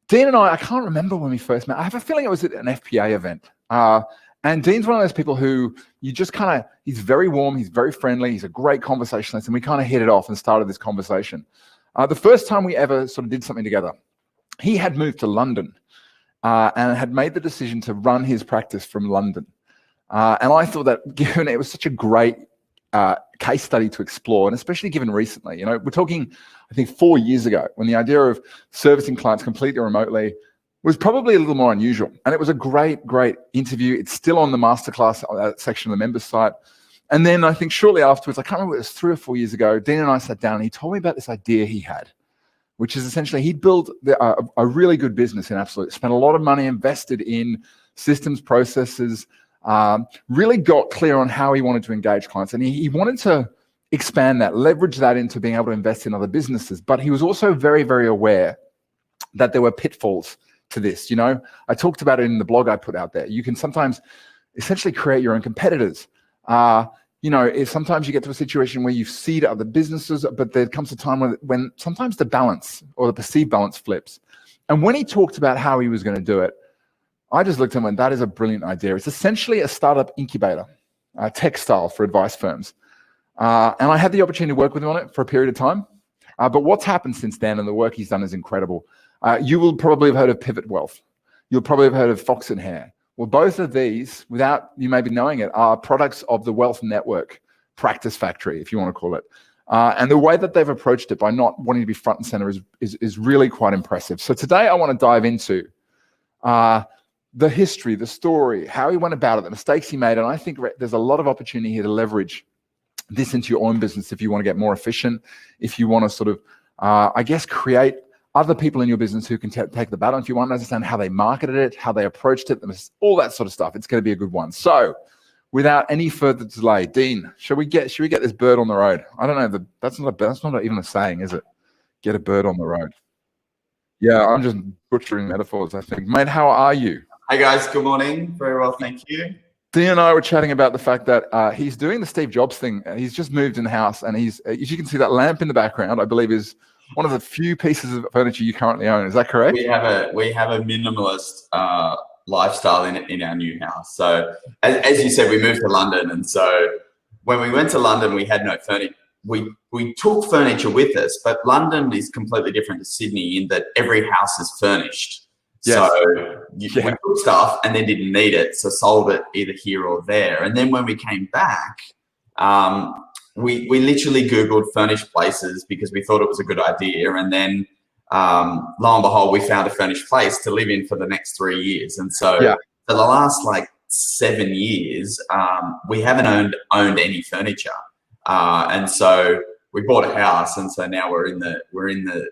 Dean and I can't remember when we first met. I have a feeling it was at an FPA event. And Dean's one of those people who you just kind of, he's very warm, he's very friendly, he's a great conversationalist, and we kind of hit it off and started this conversation. The first time we ever sort of did something together, he had moved to London and had made the decision to run his practice from London. And I thought that given it was such a great case study to explore, and especially given recently, we're talking, I think 4 years ago, when the idea of servicing clients completely remotely was probably a little more unusual. And it was a great, great interview. It's still on the Masterclass section of the members site. And then I think shortly afterwards, I can't remember, it was 3 or 4 years ago, Dean and I sat down and he told me about this idea he had, which is essentially he'd built a really good business in Absolute, spent a lot of money invested in systems, processes, really got clear on how he wanted to engage clients. And he wanted to expand that, leverage that into being able to invest in other businesses. But he was also very, very aware that there were pitfalls to this. I talked about it in the blog I put out there. You can sometimes essentially create your own competitors. If sometimes you get to a situation where you seed other businesses, but there comes a time when sometimes the balance or the perceived balance flips. And when he talked about how he was going to do it, I just looked at him and went, that is a brilliant idea. It's essentially a startup incubator, textile for advice firms. And I had the opportunity to work with him on it for a period of time. But what's happened since then and the work he's done is incredible. You will probably have heard of Pivot Wealth. You'll probably have heard of Fox and Hare. Well, both of these, without you maybe knowing it, are products of the Wealth Network practice factory, if you want to call it. And the way that they've approached it by not wanting to be front and center is really quite impressive. So today I want to dive into the history, the story, how he went about it, the mistakes he made. And I think there's a lot of opportunity here to leverage this into your own business if you want to get more efficient, if you want to sort of, create other people in your business who can take the battle. If you want to understand how they marketed it, how they approached it, all that sort of stuff, it's going to be a good one. So without any further delay, Dean, should we get this bird on the road? I don't know, that's not even a saying, is it? Get a bird on the road. Yeah, I'm just butchering metaphors, I think. Mate, how are you? Hey guys, good morning. Very well, thank you. Dean and I were chatting about the fact that he's doing the Steve Jobs thing. He's just moved in the house, and he's, as you can see, that lamp in the background, I believe, is one of the few pieces of furniture you currently own. Is that correct? We have a minimalist lifestyle in our new house. So as you said, we moved to London, and so when we went to London, we had no furniture. We took furniture with us, but London is completely different to Sydney in that every house is furnished. Yes. So we took stuff and then didn't need it, so sold it either here or there. And then when we came back, we literally Googled furnished places because we thought it was a good idea. And then lo and behold, we found a furnished place to live in for the next 3 years. And so for the last 7 years, we haven't owned any furniture. And so we bought a house, and so now we're in the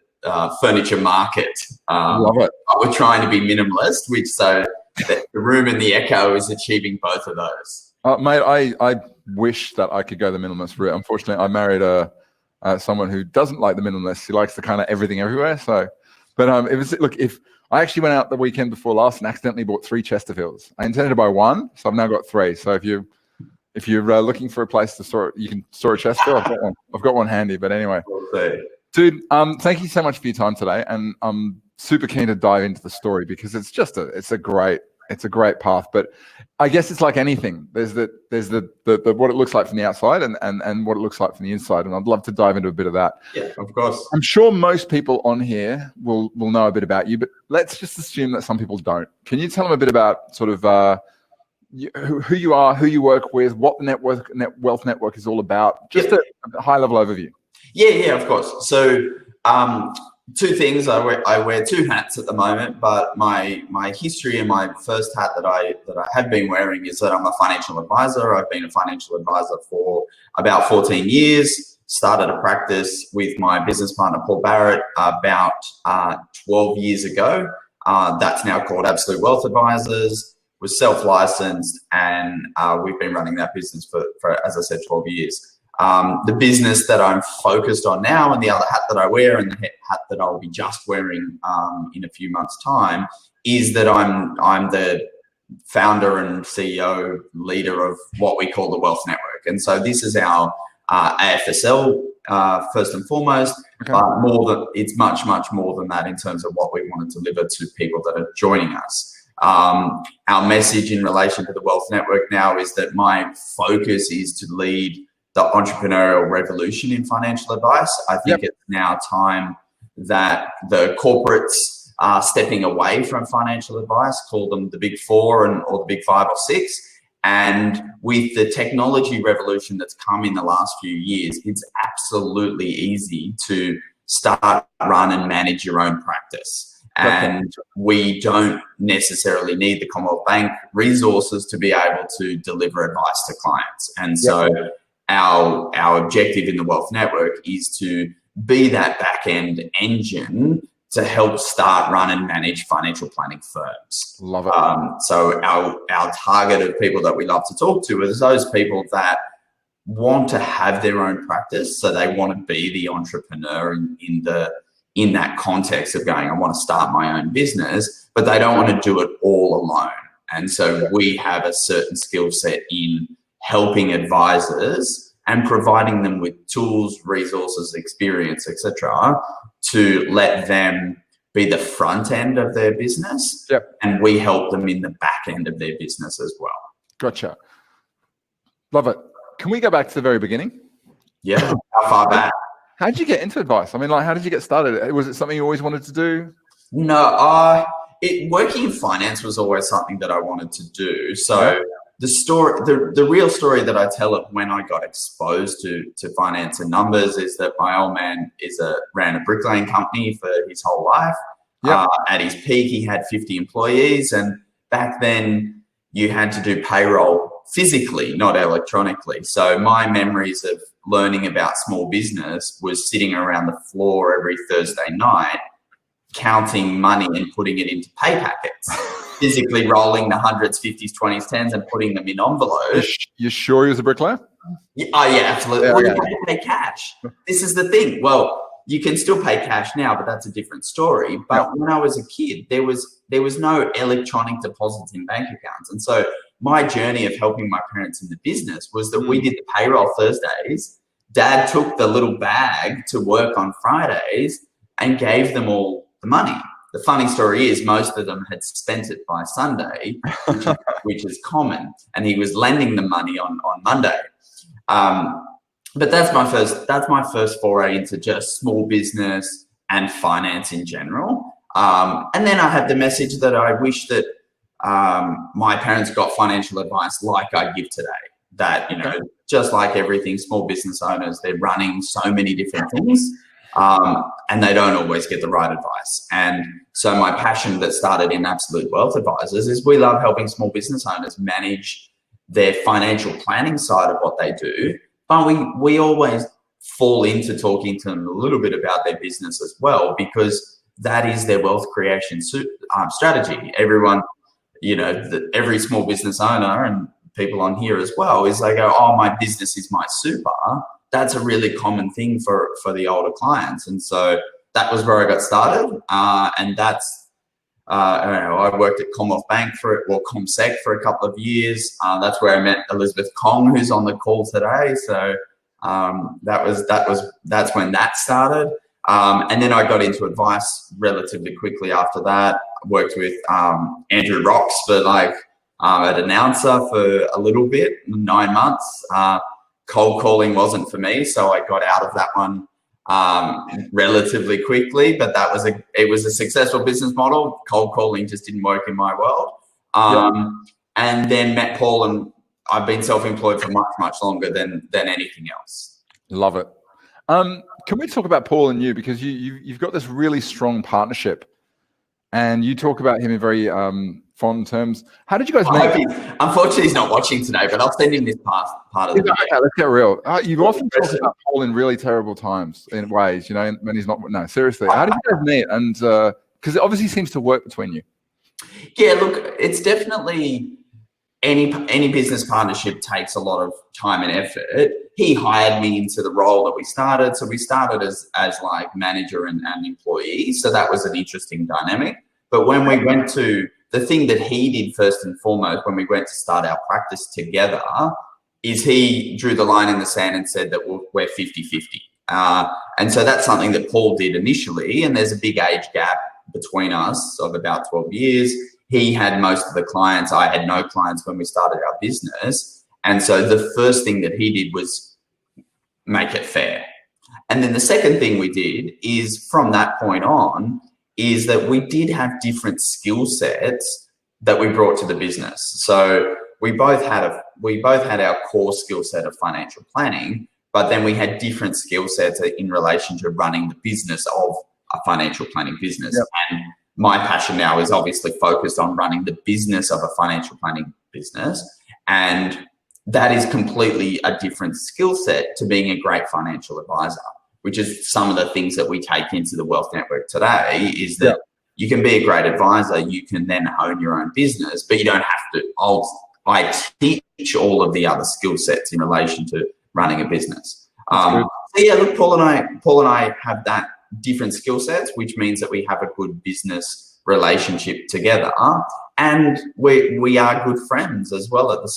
furniture market. Love it. We're trying to be minimalist, which so the room and the echo is achieving both of those. Mate, I wish that I could go the minimalist route. Unfortunately, I married someone who doesn't like the minimalist. He likes the kind of everything everywhere. So, but if I actually went out the weekend before last and accidentally bought 3 Chesterfields. I intended to buy 1, so I've now got 3. So if you're looking for a place to store it, you can store a Chesterfield. I've got one handy. But anyway. Dude, thank you so much for your time today, and I'm super keen to dive into the story because it's a great path. But I guess it's like anything. There's the what it looks like from the outside and what it looks like from the inside, and I'd love to dive into a bit of that. Yeah, of course. I'm sure most people on here will know a bit about you, but let's just assume that some people don't. Can you tell them a bit about sort of who you are, who you work with, what the Wealth Network is all about? Just a high-level overview. Yeah, of course. So 2 things. I wear 2 hats at the moment, but my history and my first hat that I have been wearing is that I'm a financial advisor. I've been a financial advisor for about 14 years. Started a practice with my business partner, Paul Barrett, about 12 years ago. That's now called Absolute Wealth Advisors. Was self-licensed, and we've been running that business for, as I said, 12 years. The business that I'm focused on now, and the other hat that I wear, and the hat that I'll be just wearing in a few months' time, is that I'm the founder and CEO leader of what we call the Wealth Network. And so this is our AFSL first and foremost, Okay. but it's much, much more than that in terms of what we want to deliver to people that are joining us. Our message in relation to the Wealth Network now is that my focus is to lead the entrepreneurial revolution in financial advice. I think it's now time that the corporates are stepping away from financial advice, call them the big four or the big 5 or 6. And with the technology revolution that's come in the last few years, it's absolutely easy to start, run and manage your own practice. And we don't necessarily need the Commonwealth Bank resources to be able to deliver advice to clients. And so our objective in the Wealth Network is to be that back-end engine to help start, run and manage financial planning firms. Love it. So our target of people that we love to talk to is those people that want to have their own practice. So they want to be the entrepreneur in that context of going, I want to start my own business, but they don't want to do it all alone. And so we have a certain skill set in helping advisors and providing them with tools, resources, experience, etc., to let them be the front end of their business. And we help them in the back end of their business as well. Gotcha. Love it. Can we go back to the very beginning? Yeah. How far back? How did you get into advice? I mean, like, how did you get started? Was it something you always wanted to do? No, working in finance was always something that I wanted to do. So the real story that I tell of when I got exposed to finance and numbers is that my old man ran a bricklaying company for his whole life. At his peak, he had 50 employees, and back then you had to do payroll physically, not electronically. So my memories of learning about small business was sitting around the floor every Thursday night, counting money and putting it into pay packets, physically rolling the hundreds, 50s, 20s, 10s and putting them in envelopes. You sure he was a bricklayer? Yeah, absolutely. Well, you had to pay cash. This is the thing. Well, you can still pay cash now, but that's a different story. But when I was a kid, there was no electronic deposits in bank accounts. And so my journey of helping my parents in the business was that we did the payroll Thursdays. Dad took the little bag to work on Fridays and gave them all the money. The funny story is most of them had spent it by Sunday, which is common, and he was lending them money on Monday. But that's my first foray into just small business and finance in general. And then I had the message that I wish that my parents got financial advice like I give today. That, just like everything, small business owners, they're running so many different things, and they don't always get the right advice. And so my passion that started in Absolute Wealth Advisors is we love helping small business owners manage their financial planning side of what they do. But we always fall into talking to them a little bit about their business as well, because that is their wealth creation strategy. Everyone, every small business owner and people on here as well is they go, oh, my business is my super. That's a really common thing for the older clients. And so that was where I got started. And that's, I worked at Commonwealth Bank Comsec for a couple of years. That's where I met Elizabeth Kong, who's on the call today. So that's when that started. And then I got into advice relatively quickly after that. I worked with Andrew Rocks for an announcer for a little bit, 9 months. Cold calling wasn't for me, so I got out of that one relatively quickly. But it was a successful business model. Cold calling just didn't work in my world. And then met Paul, and I've been self-employed for much, much longer than anything else. Love it. Can we talk about Paul and you, because you've got this really strong partnership, and you talk about him in very fond terms. How did you guys meet? Unfortunately, he's not watching today, but I'll send him this part of the video. Okay, let's get real. You've often talked about Paul in really terrible times, in ways, when he's not. No, seriously. How did you guys meet? And because it obviously seems to work between you. Yeah, look, it's definitely any business partnership takes a lot of time and effort. He hired me into the role that we started. So we started as like manager and employee. So that was an interesting dynamic. But when we went to the thing that he did first and foremost, when we went to start our practice together, is he drew the line in the sand and said that we're 50-50. And so that's something that Paul did initially. And there's a big age gap between us of about 12 years. He had most of the clients. I had no clients when we started our business. And so the first thing that he did was make it fair. And then the second thing we did is from that point on is that we did have different skill sets that we brought to the business. So we both had our core skill set of financial planning, but then we had different skill sets in relation to running the business of a financial planning business. Yep. And my passion now is obviously focused on running the business of a financial planning business. And that is completely a different skill set to being a great financial advisor, which is some of the things that we take into the Wealth Network today is that you can be a great advisor, you can then own your own business, but you don't have to. I teach all of the other skill sets in relation to running a business. So yeah, look, Paul and I have that different skill sets, which means that we have a good business relationship together, and we are good friends as well at the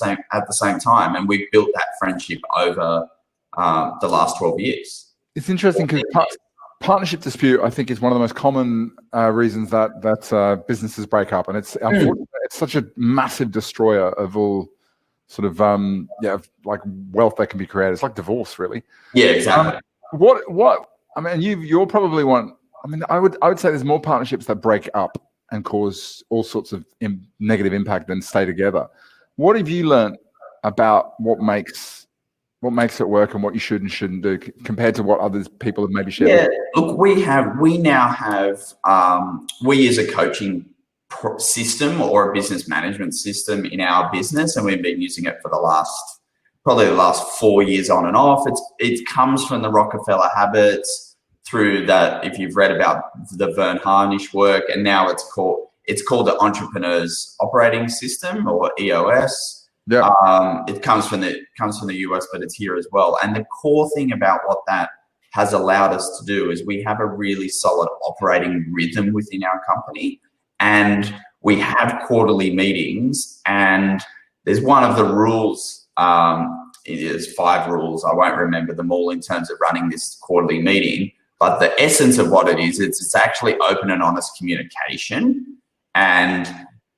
same time, and we've built that friendship over the last 12 years. It's interesting because partnership dispute, I think, is one of the most common reasons that businesses break up, and it's unfortunately it's such a massive destroyer of all sort of like wealth that can be created. It's like divorce, really. Yeah, exactly. What I mean, you're probably one. I mean, I would say there's more partnerships that break up and cause all sorts of negative impact than stay together. What have you learned about what makes it work and what you should and shouldn't do compared to what others people have maybe shared? Yeah, look, we now have we use a coaching system or a business management system in our business, and we've been using it for probably the last 4 years on and off. It comes from the Rockefeller habits through that. If you've read about the Vern Harnish work, and now it's called the Entrepreneur's Operating System, or EOS. Yeah. It comes from the US, but it's here as well. And the core thing about what that has allowed us to do is we have a really solid operating rhythm within our company, and we have quarterly meetings. And there's one of the rules. It is 5 rules. I won't remember them all in terms of running this quarterly meeting, but the essence of what it is, it's actually open and honest communication and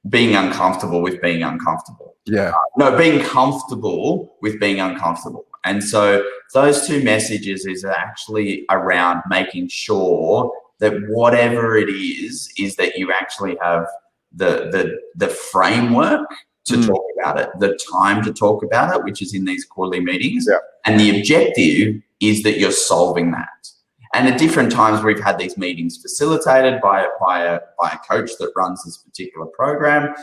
being uncomfortable with being uncomfortable. Yeah. Being comfortable with being uncomfortable. And so those two messages is actually around making sure that whatever it is that you actually have the framework to talk about it, the time to talk about it, which is in these quarterly meetings. Yeah. And the objective is that you're solving that. And at different times, we've had these meetings facilitated by a coach that runs this particular program.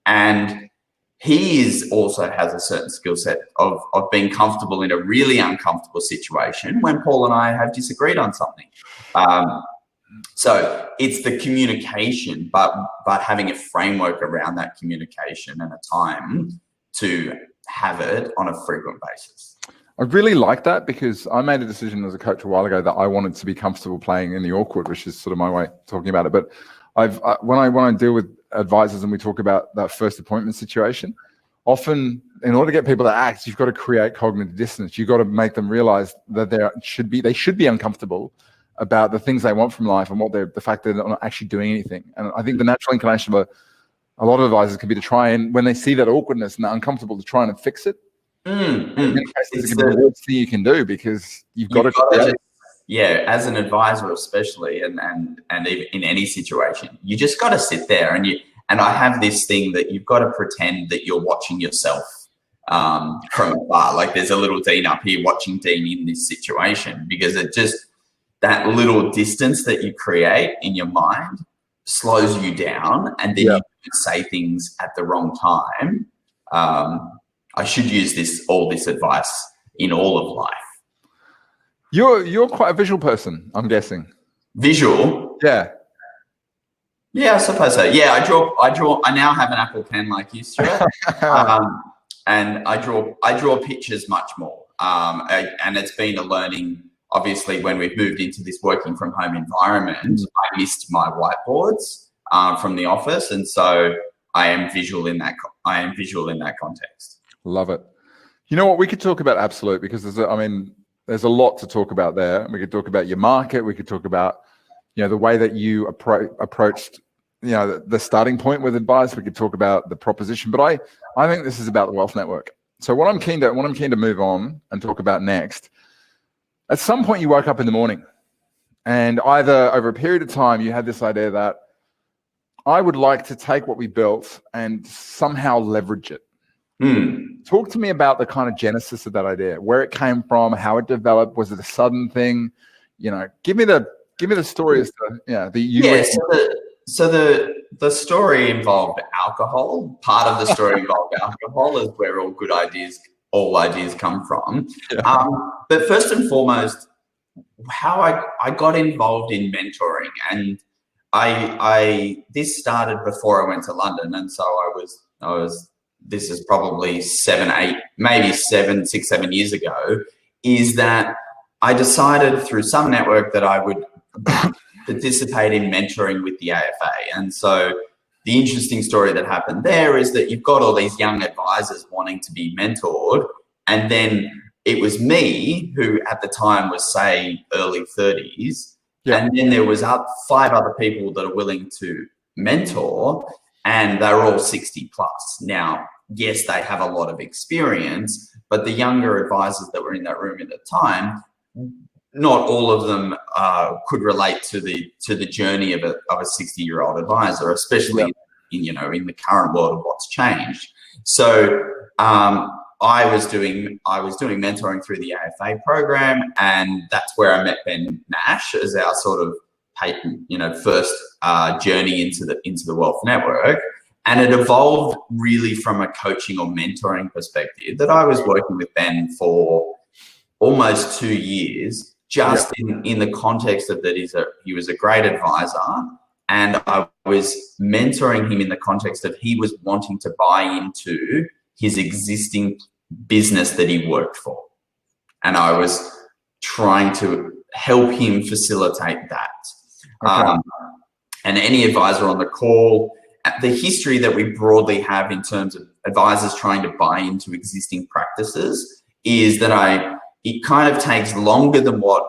And he also has a certain skill set of being comfortable in a really uncomfortable situation when Paul and I have disagreed on something. So it's the communication, but having a framework around that communication and a time to have it on a frequent basis. I really like that, because I made a decision as a coach a while ago that I wanted to be comfortable playing in the awkward, which is sort of my way of talking about it. But when I deal with advisors and we talk about that first appointment situation, often in order to get people to act, you've got to create cognitive dissonance. You've got to make them realize that they should be uncomfortable about the things they want from life and the fact that they're not actually doing anything. And I think the natural inclination of a lot of advisors can be to try and, when they see that awkwardness and they're uncomfortable, to try and fix it. In many cases, it can be the worst thing you can do, because you've got to as an advisor especially, and in any situation, you just got to sit there and I have this thing that you've got to pretend that you're watching yourself from afar. Like there's a little Dean up here watching Dean in this situation, because it just, that little distance that you create in your mind slows you down, and then you say things at the wrong time. I should use all this advice in all of life. You're quite a visual person, I'm guessing. Visual? Yeah. Yeah, I suppose so. Yeah, I draw. I now have an Apple Pen like you, Stuart, and I draw pictures much more. And it's been a learning. Obviously, when we've moved into this working from home environment, I missed my whiteboards from the office, and so I am visual in that. I am visual in that context. Love it. You know what? We could talk about Absolute, because There's a lot to talk about there. We could talk about your market. We could talk about, the way that you approached, the starting point with advice. We could talk about the proposition, but I think this is about the Wealth Network. So what I'm keen to move on and talk about next. At some point, you woke up in the morning, and either over a period of time, you had this idea that I would like to take what we built and somehow leverage it. Talk to me about the kind of genesis of that idea, where it came from, how it developed. Was it a sudden thing? Give me the story as to So the story involved alcohol. Part of the story involved alcohol, is where all ideas come from. Yeah. But first and foremost, how I got involved in mentoring, and this started before I went to London, and so I was. This is probably 7 years ago. Is that I decided through some network that I would participate in mentoring with the AFA, and so the interesting story that happened there is that you've got all these young advisors wanting to be mentored, and then it was me who at the time was, say, early 30s. Yeah. And then there was 5 other people that are willing to mentor, and they're all 60 plus. Now, yes, they have a lot of experience, but the younger advisors that were in that room at the time, not all of them could relate to the journey of a 60-year-old advisor, especially in the current world of what's changed. So I was doing mentoring through the AFA program, and that's where I met Ben Nash as our sort of first journey into the Wealth Network. And it evolved really from a coaching or mentoring perspective, that I was working with Ben for almost 2 years, just in the context of that he was a great advisor, and I was mentoring him in the context of he was wanting to buy into his existing business that he worked for. And I was trying to help him facilitate that. Okay. And any advisor on the call, the history that we broadly have in terms of advisors trying to buy into existing practices is that it kind of takes longer than what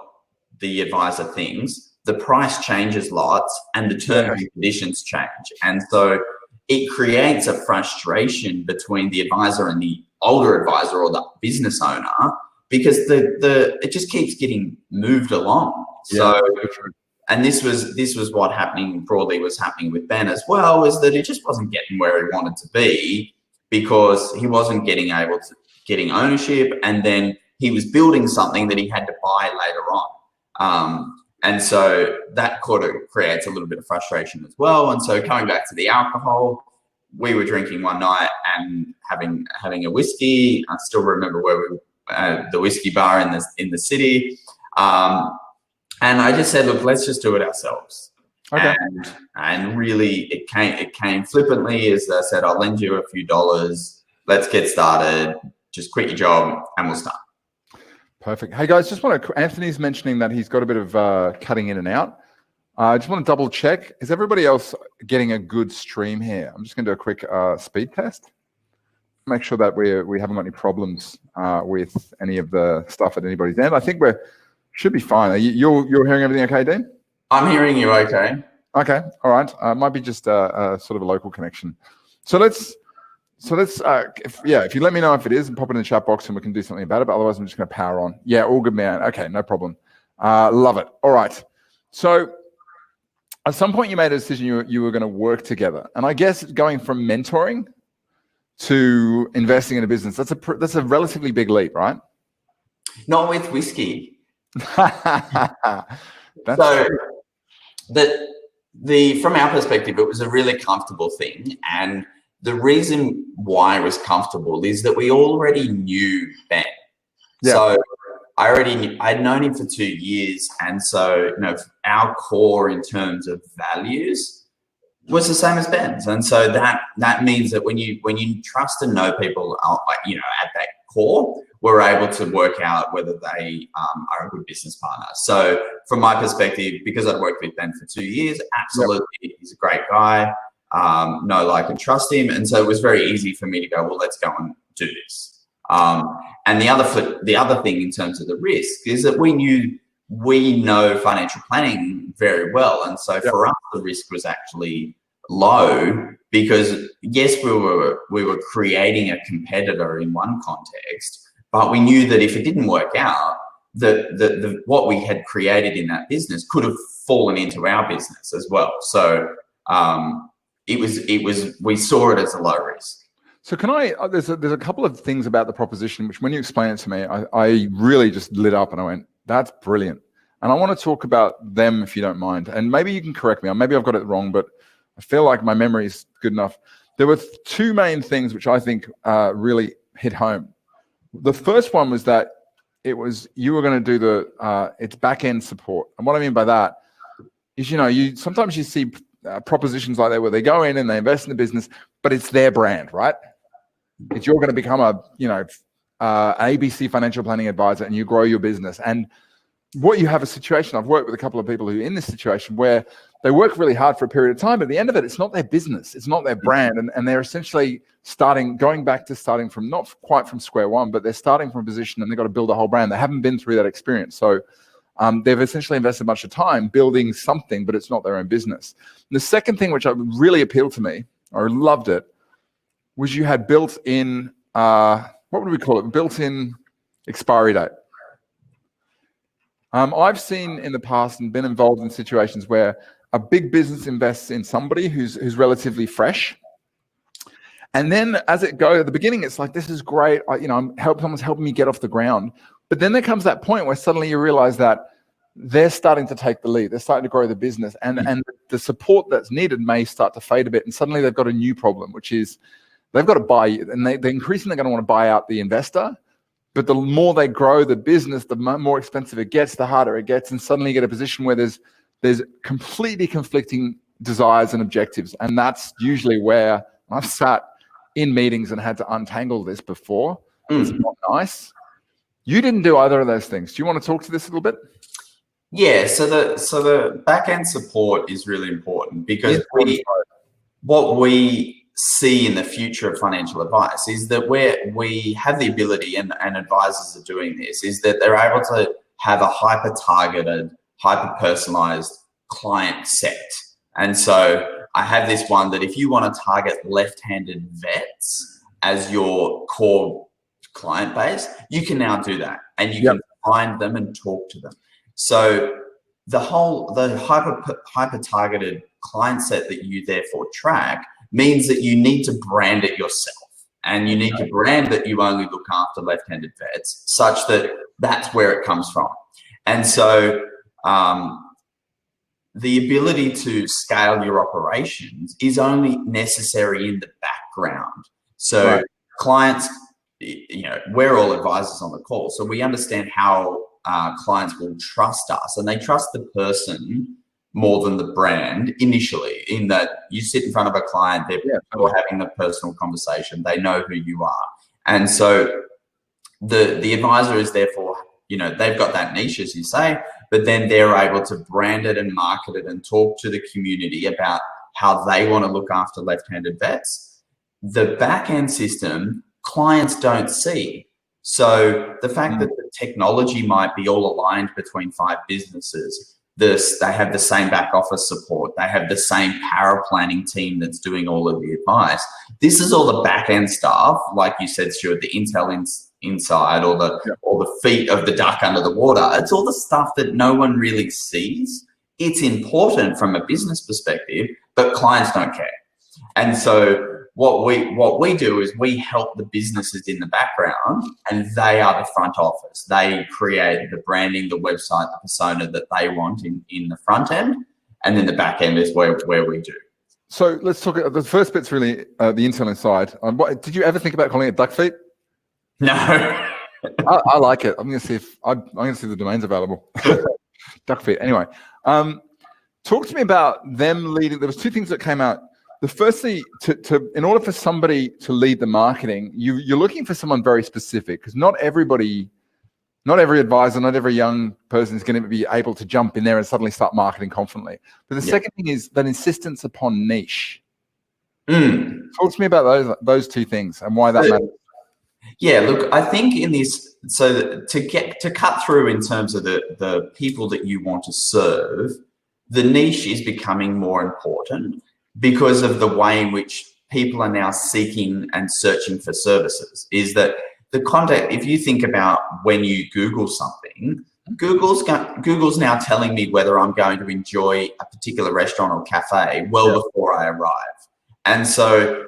the advisor thinks. The price changes lots and the terms and conditions change. And so it creates a frustration between the advisor and the older advisor or the business owner, because it just keeps getting moved along. So, and this was what broadly was happening with Ben as well, is that it just wasn't getting where he wanted to be, because he wasn't getting ownership, and then he was building something that he had to buy later on. And so that kind of creates a little bit of frustration as well. And so coming back to the alcohol, we were drinking one night and having a whiskey. I still remember where we the whiskey bar in the city. And I just said, look, let's just do it ourselves. Okay. And really it came flippantly, as I said, I'll lend you a few dollars. Let's get started. Just quit your job and we'll start. Perfect. Hey guys, Anthony's mentioning that he's got a bit of cutting in and out. I just want to double check. Is everybody else getting a good stream here? I'm just going to do a quick speed test. Make sure that we haven't got any problems with any of the stuff at anybody's end. I think should be fine. You're hearing everything okay, Dean? I'm hearing you okay. Okay. All right. Might be just a sort of a local connection. So let's if you let me know if it is, and pop it in the chat box and we can do something about it. But otherwise, I'm just going to power on. Yeah, all good, man. Okay, no problem. Love it. All right. So at some point, you made a decision you were going to work together, and I guess going from mentoring to investing in a business, that's a relatively big leap, right? Not with whiskey. That's true. From our perspective, it was a really comfortable thing, and the reason why it was comfortable is that we already knew Ben. Yeah. So I'd known him for 2 years, and so our core in terms of values was the same as Ben's, and so that means that when you trust and know people, at that core, we're able to work out whether they are a good business partner. So from my perspective, because I'd worked with Ben for 2 years, absolutely, he's a great guy. Know, like, and trust him. And so it was very easy for me to go, well, let's go and do this. And the other thing in terms of the risk is that we know financial planning very well. And so for us, the risk was actually low because yes, we were creating a competitor in one context, but we knew that if it didn't work out, that what we had created in that business could have fallen into our business as well. So we saw it as a low risk. So can I, there's a couple of things about the proposition, which when you explain it to me, I really just lit up and I went, that's brilliant. And I want to talk about them if you don't mind. And maybe you can correct me, or maybe I've got it wrong, but I feel like my memory is good enough. There were two main things which I think really hit home. The first one was that you were going to do it's back-end support. And what I mean by that is, sometimes you see propositions like that where they go in and they invest in the business, but it's their brand, right? You're going to become ABC financial planning advisor and you grow your business. And what you have a situation, I've worked with a couple of people who are in this situation where they work really hard for a period of time, but at the end of it, it's not their business, it's not their brand. And they're essentially going back to starting from, not quite from square one, but they're starting from a position and they've got to build a whole brand. They haven't been through that experience. So they've essentially invested a bunch of time building something, but it's not their own business. And the second thing, which really appealed to me, I loved it, was you had built-in, what would we call it? Built-in expiry date. I've seen in the past and been involved in situations where a big business invests in somebody who's relatively fresh. And then as it goes, at the beginning, it's like, this is great. Someone's helping me get off the ground. But then there comes that point where suddenly you realize that they're starting to take the lead. They're starting to grow the business. And the support that's needed may start to fade a bit. And suddenly they've got a new problem, which is they've got to buy, and they're increasingly going to want to buy out the investor. But the more they grow the business, the more expensive it gets, the harder it gets. And suddenly you get a position where there's completely conflicting desires and objectives. And that's usually where I've sat in meetings and had to untangle this before. It's not nice. You didn't do either of those things. Do you want to talk to this a little bit? Yeah, so the back-end support is really important because what we see in the future of financial advice is that we have the ability, and advisors are doing this, is that they're able to have a hyper-targeted, hyper-personalized client set. And so I have this one that if you want to target left-handed vets as your core client base, you can now do that, and you can find them and talk to them. So the hyper-targeted client set that you therefore track means that you need to brand it yourself, and you need to brand that you only look after left-handed vets, such that that's where it comes from. And so the ability to scale your operations is only necessary in the background. So clients, we're all advisors on the call, so we understand how clients will trust us, and they trust the person more than the brand initially, in that you sit in front of a client, they're having a personal conversation, they know who you are. And so the advisor is therefore, they've got that niche, as you say, but then they're able to brand it and market it and talk to the community about how they want to look after left-handed vets. The back-end system, clients don't see. So the fact that the technology might be all aligned between 5 businesses, they have the same back office support, they have the same power planning team that's doing all of the advice. This is all the back end stuff, like you said, Stuart, the intel inside, or the feet of the duck under the water. It's all the stuff that no one really sees. It's important from a business perspective, but clients don't care. And so what we do is we help the businesses in the background, and they are the front office. They create the branding, the website, the persona that they want in the front end, and then the back end is where we do. So let's talk. The first bit's really the intel inside. Did you ever think about calling it duck feet? No. I like it. I'm going to see if the domain's available. Duck feet. Anyway, talk to me about them leading. There was 2 things that came out. The firstly, in order for somebody to lead the marketing, you're looking for someone very specific, because not every advisor, not every young person is going to be able to jump in there and suddenly start marketing confidently. But the second thing is that insistence upon niche. Talk to me about those 2 things and why that matters. Yeah, look, I think in this, so to cut through in terms of the people that you want to serve, the niche is becoming more important because of the way in which people are now seeking and searching for services. Is that the content, if you think about when you Google something, Google's now telling me whether I'm going to enjoy a particular restaurant or cafe before I arrive. And so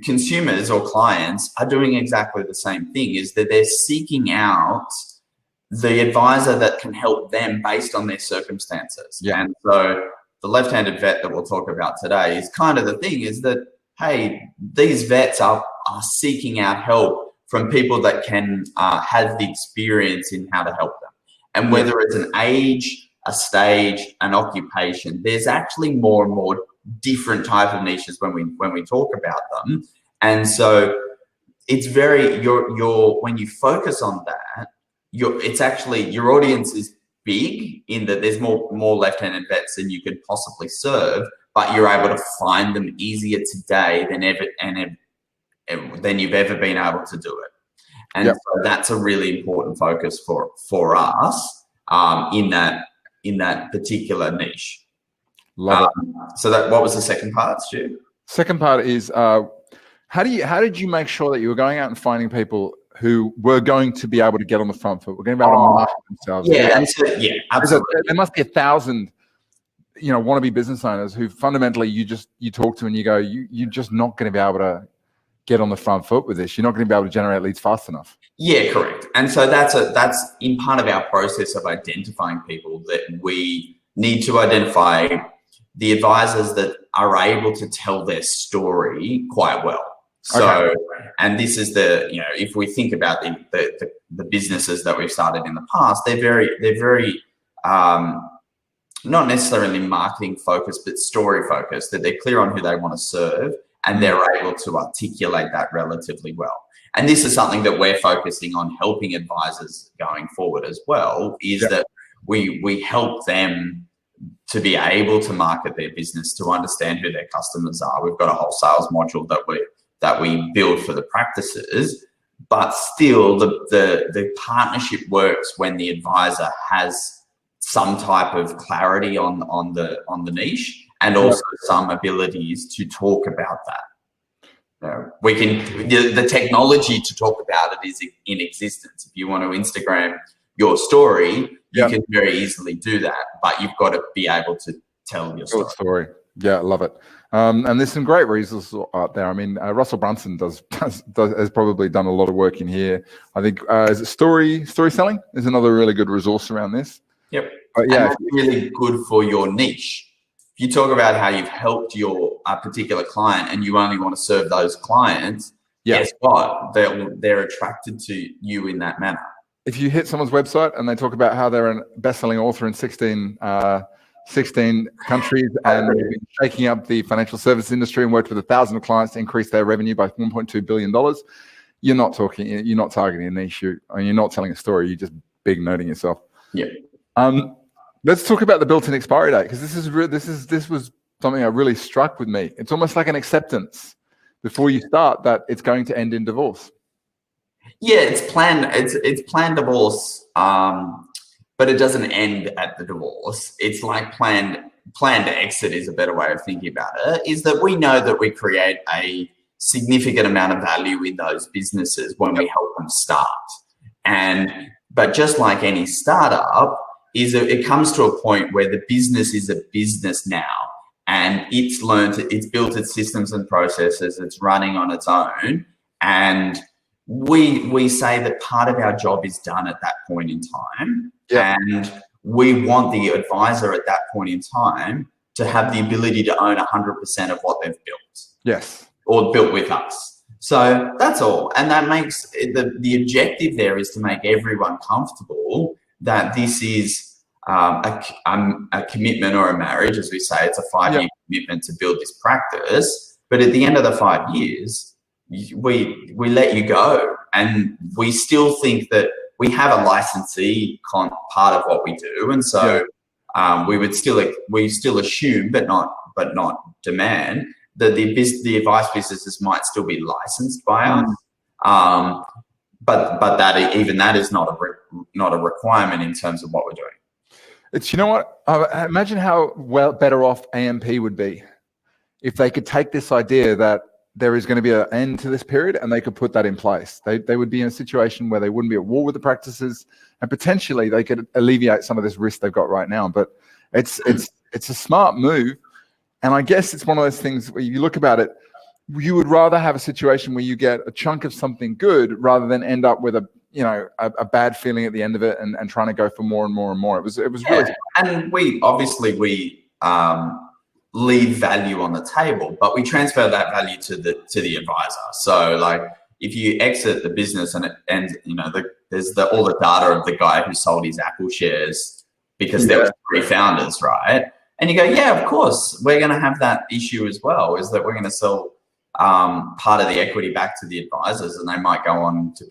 consumers or clients are doing exactly the same thing, is that they're seeking out the advisor that can help them based on their circumstances. Yeah. And so the left-handed vet that we'll talk about today is kind of the thing, is that, hey, these vets are seeking out help from people that can have the experience in how to help them. And whether it's an age, a stage, an occupation, there's actually more and more different type of niches when we talk about them. And so it's very, when you focus on that, it's actually, your audience is big in that there's more left-handed vets than you could possibly serve, but you're able to find them easier today than you've ever been able to do it. And so that's a really important focus for us in that particular niche. Love it. So what was the second part, Stu? Second part is how did you make sure that you were going out and finding people who were going to be able to get on the front foot? We're going to be able to market themselves. Yeah, absolutely. There must be 1,000, wannabe business owners who fundamentally you talk to and you go, you're just not going to be able to get on the front foot with this. You're not going to be able to generate leads fast enough. Yeah, correct. And so that's in part of our process of identifying people, that we need to identify the advisors that are able to tell their story quite well. So, and this is if we think about the businesses that we've started in the past, they're very not necessarily marketing focused, but story focused, that they're clear on who they want to serve and they're able to articulate that relatively well. And this is something that we're focusing on helping advisors going forward as well, is that we help them to be able to market their business, to understand who their customers are. We've got a whole sales module that we build for the practices, but still the partnership works when the advisor has some type of clarity on the niche and also some abilities to talk about that. We can, the technology to talk about it is in existence. If you want to Instagram your story, you can very easily do that, but you've got to be able to tell your story. Yeah, I love it. And there's some great resources out there. I mean, Russell Brunson has probably done a lot of work in here. I think is it story selling is another really good resource around this. Yep. And that's really good for your niche. If you talk about how you've helped your particular client and you only want to serve those clients, guess what? They're attracted to you in that manner. If you hit someone's website and they talk about how they're a best-selling author in 16 countries and they've been shaking up the financial service industry and worked with 1,000 clients to increase their revenue by $1.2 billion, you're not targeting a niche. You're not telling a story. You're just big noting yourself. Yeah. Let's talk about the built-in expiry date, because this was something that really struck with me. It's almost like an acceptance before you start that it's going to end in divorce. Yeah, it's planned. It's planned divorce, but it doesn't end at the divorce. It's like planned exit is a better way of thinking about it. Is that we know that we create a significant amount of value in those businesses when we help them start, but just like any startup, it comes to a point where the business is a business now, and it's built its systems and processes. It's running on its own, and we say that part of our job is done at that point in time. Yeah. And we want the advisor at that point in time to have the ability to own 100% of what they've built. Yes. Or built with us. So that's all. And that makes the objective there is to make everyone comfortable that this is a commitment or a marriage, as we say. It's a 5-year commitment to build this practice. But at the end of the 5 years, we let you go, and we still think that we have a licensee part of what we do, and so we still assume, but not demand, that the advice businesses might still be licensed by us. But even that is not a requirement in terms of what we're doing. It's, you know what? Imagine how better off AMP would be if they could take this idea that there is going to be an end to this period and they could put that in place. They would be in a situation where they wouldn't be at war with the practices, and potentially they could alleviate some of this risk they've got right now. But it's a smart move. And I guess it's one of those things where you look about it, you would rather have a situation where you get a chunk of something good rather than end up with a bad feeling at the end of it and trying to go for more and more and more. It was really, and we leave value on the table, but we transfer that value to the advisor. So like if you exit the business and there's all the data of the guy who sold his Apple shares because there were 3 founders, right? And you go, yeah, of course, we're going to have that issue as well, is that we're going to sell part of the equity back to the advisors, and they might go on to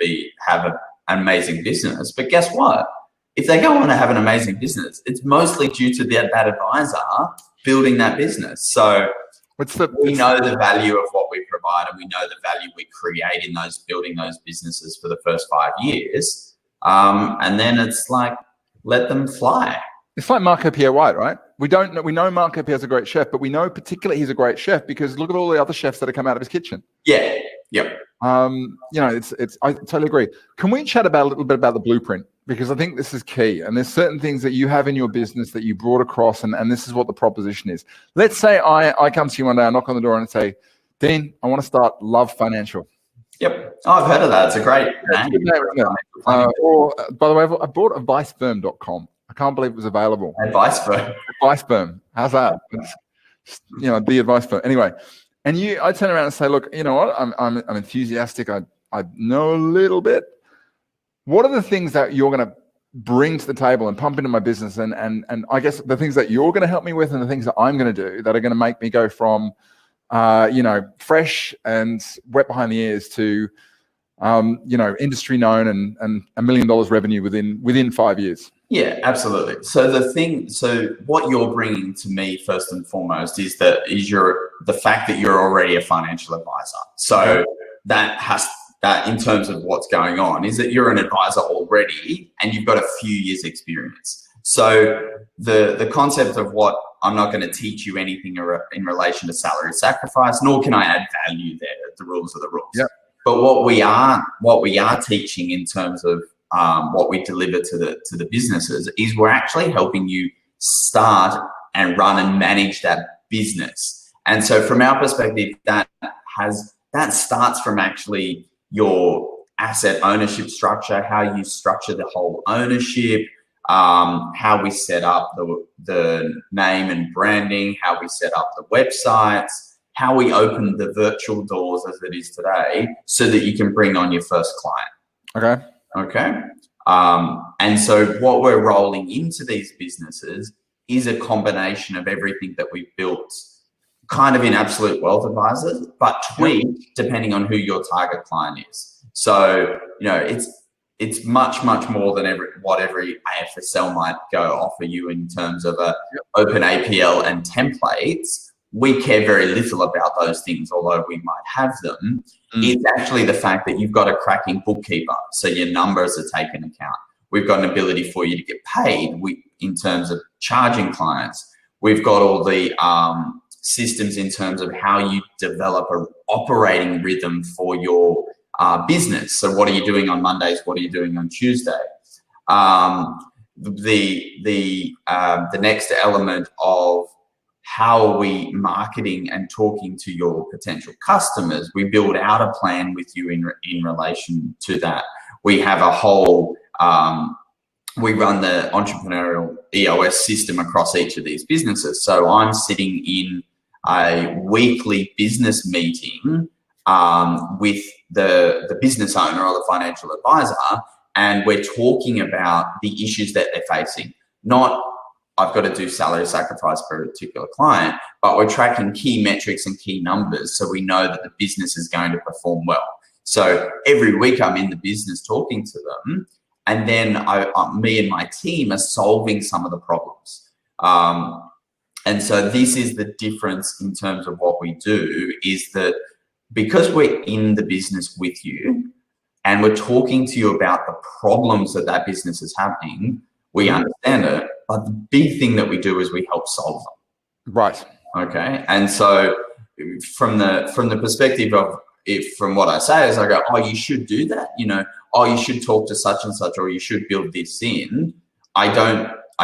have an amazing business. But guess what? If they go on to have an amazing business, it's mostly due to that advisor building that business. So we know the value of what we provide, and we know the value we create in building those businesses for the first 5 years. And then it's like, let them fly. It's like Marco Pierre White, right? We know Marco Pierre's a great chef, but we know particularly he's a great chef because look at all the other chefs that have come out of his kitchen. Yeah. Yep. I totally agree. Can we chat a little bit about the blueprint? Because I think this is key. And there's certain things that you have in your business that you brought across, and this is what the proposition is. Let's say I come to you one day, I knock on the door and say, Dean, I want to start Love Financial. Yep. Oh, I've heard of that. It's a great name. Or, by the way, I bought advicefirm.com. I can't believe it was available. Advice firm. Advice firm. How's that? The advice firm. Anyway, and I turn around and say, look, you know what? I'm enthusiastic. I know a little bit. What are the things that you're going to bring to the table and pump into my business? And I guess the things that you're going to help me with and the things that I'm going to do that are going to make me go from, fresh and wet behind the ears to, industry known and $1 million revenue within 5 years. Yeah, absolutely. So what you're bringing to me first and foremost is the fact that you're already a financial advisor. So that in terms of what's going on is that you're an advisor already and you've got a few years experience. So the concept of what I'm not going to teach you anything in relation to salary sacrifice, nor can I add value there. The rules are the rules. Yep. But what we are teaching in terms of what we deliver to the businesses is we're actually helping you start and run and manage that business. And so from our perspective, that starts from actually your asset ownership structure, how you structure the whole ownership, how we set up the name and branding, how we set up the websites, how we open the virtual doors as it is today so that you can bring on your first client. Okay. And so what we're rolling into these businesses is a combination of everything that we've built kind of in Absolute Wealth Advisors, but tweaked depending on who your target client is. So, it's much, much more than what every AFSL might go offer you in terms of open APL and templates. We care very little about those things, although we might have them. It's actually the fact that you've got a cracking bookkeeper, so your numbers are taken account. We've got an ability for you to get paid in terms of charging clients. We've got all the systems in terms of how you develop an operating rhythm for your business. So what are you doing on Mondays? What are you doing on Tuesday? The next element of how are we marketing and talking to your potential customers? We build out a plan with you in relation to that. We have a whole, we run the entrepreneurial EOS system across each of these businesses. So I'm sitting in a weekly business meeting with the business owner or the financial advisor, and we're talking about the issues that they're facing. Not I've got to do salary sacrifice for a particular client, but we're tracking key metrics and key numbers so we know that the business is going to perform well. So every week I'm in the business talking to them, and then me and my team are solving some of the problems. And so this is the difference in terms of what we do, is that because we're in the business with you, and we're talking to you about the problems that business is having, we understand it. But the big thing that we do is we help solve them. Right. Okay. And so from the perspective of from what I say is I go, oh, you should do that. Oh, you should talk to such and such, or you should build this in. I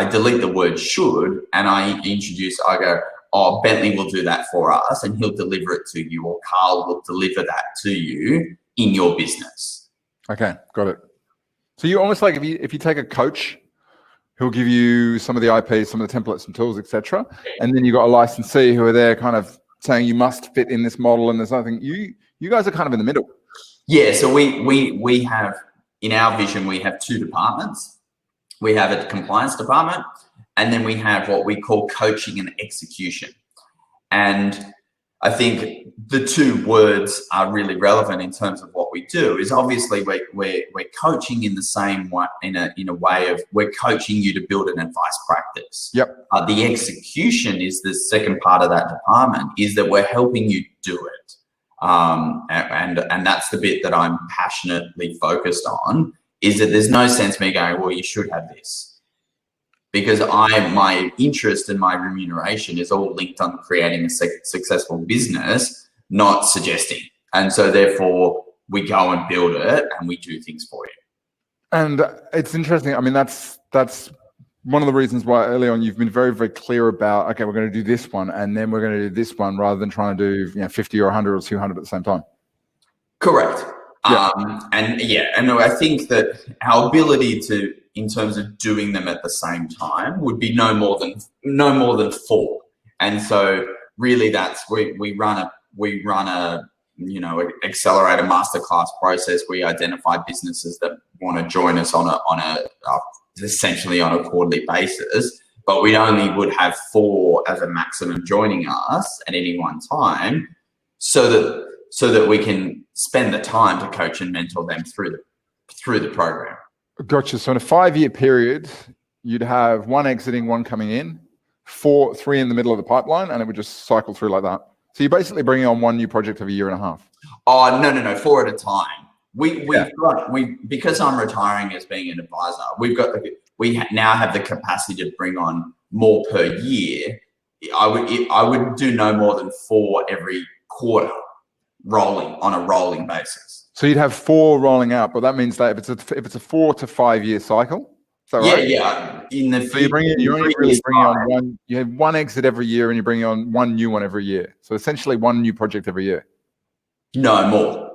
delete the word should, and I go, oh, Bentley will do that for us and he'll deliver it to you, or Carl will deliver that to you in your business. Okay, got it. So you almost like if you take a coach, he'll give you some of the IP, some of the templates and tools, etc. And then you've got a licensee who are there kind of saying you must fit in this model, and there's nothing. You guys are kind of in the middle. Yeah, so we have, in our vision, we have two departments. We have a compliance department, and then we have what we call coaching and execution. And I think the two words are really relevant in terms of what we do. Is obviously we're coaching in the same way, in a way of we're coaching you to build an advice practice. Yep. The execution is the second part of that department, is that we're helping you do it. And that's the bit that I'm passionately focused on, is that there's no sense me going, well, you should have this. Because my interest and my remuneration is all linked on creating a successful business, not suggesting. And so therefore we go and build it and we do things for you. And it's interesting. I mean, that's one of the reasons why early on you've been very, very clear about, okay, we're going to do this one and then we're going to do this one, rather than trying to do 50 or 100 or 200 at the same time. Correct. Yeah. And I think that our ability to, in terms of doing them at the same time, would be no more than 4. And so really that's we run a accelerator masterclass process. We identify businesses that want to join us essentially on a quarterly basis, but we only would have 4 as a maximum joining us at any one time, so that we can spend the time to coach and mentor them through the program. Gotcha. So in a 5-year period, you'd have 1 exiting, 1 coming in, 3 in the middle of the pipeline, and it would just cycle through like that. So you're basically bringing on 1 new project every year and a half. Oh, no, 4 at a time. Because I'm retiring as being an advisor, we now have the capacity to bring on more per year. I would do no more than 4 every quarter, on a rolling basis. So you'd have 4 rolling out, but that means that if it's a 4 to 5 year cycle, is that right? Yeah. So you're only really bringing on 1. You have 1 exit every year, and you're bringing on 1 new one every year. So essentially 1 new project every year. No more.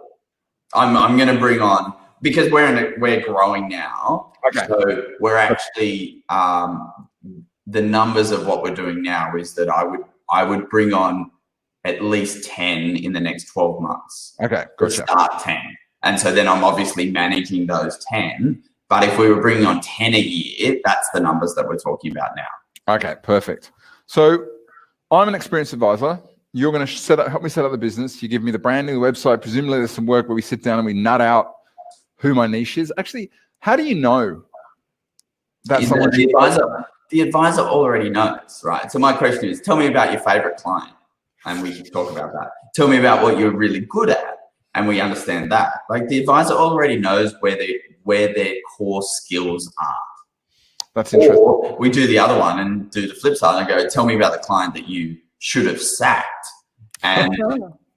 I'm going to bring on, because we're growing now. Okay. So we're actually the numbers of what we're doing now is that I would bring on at least 10 in the next 12 months. Okay, gotcha. Start 10. And so then I'm obviously managing those 10. But if we were bringing on 10 a year, that's the numbers that we're talking about now. Okay, perfect. So I'm an experienced advisor. You're going to help me set up the business. You give me the branding, the website. Presumably there's some work where we sit down and we nut out who my niche is. Actually, how do you know that someone... The advisor already knows, right? So my question is, tell me about your favorite client. And we can talk about that. Tell me about what you're really good at, and we understand that. Like, the advisor already knows where their core skills are. That's interesting. Or we do the other one and do the flip side and go, tell me about the client that you should have sacked, and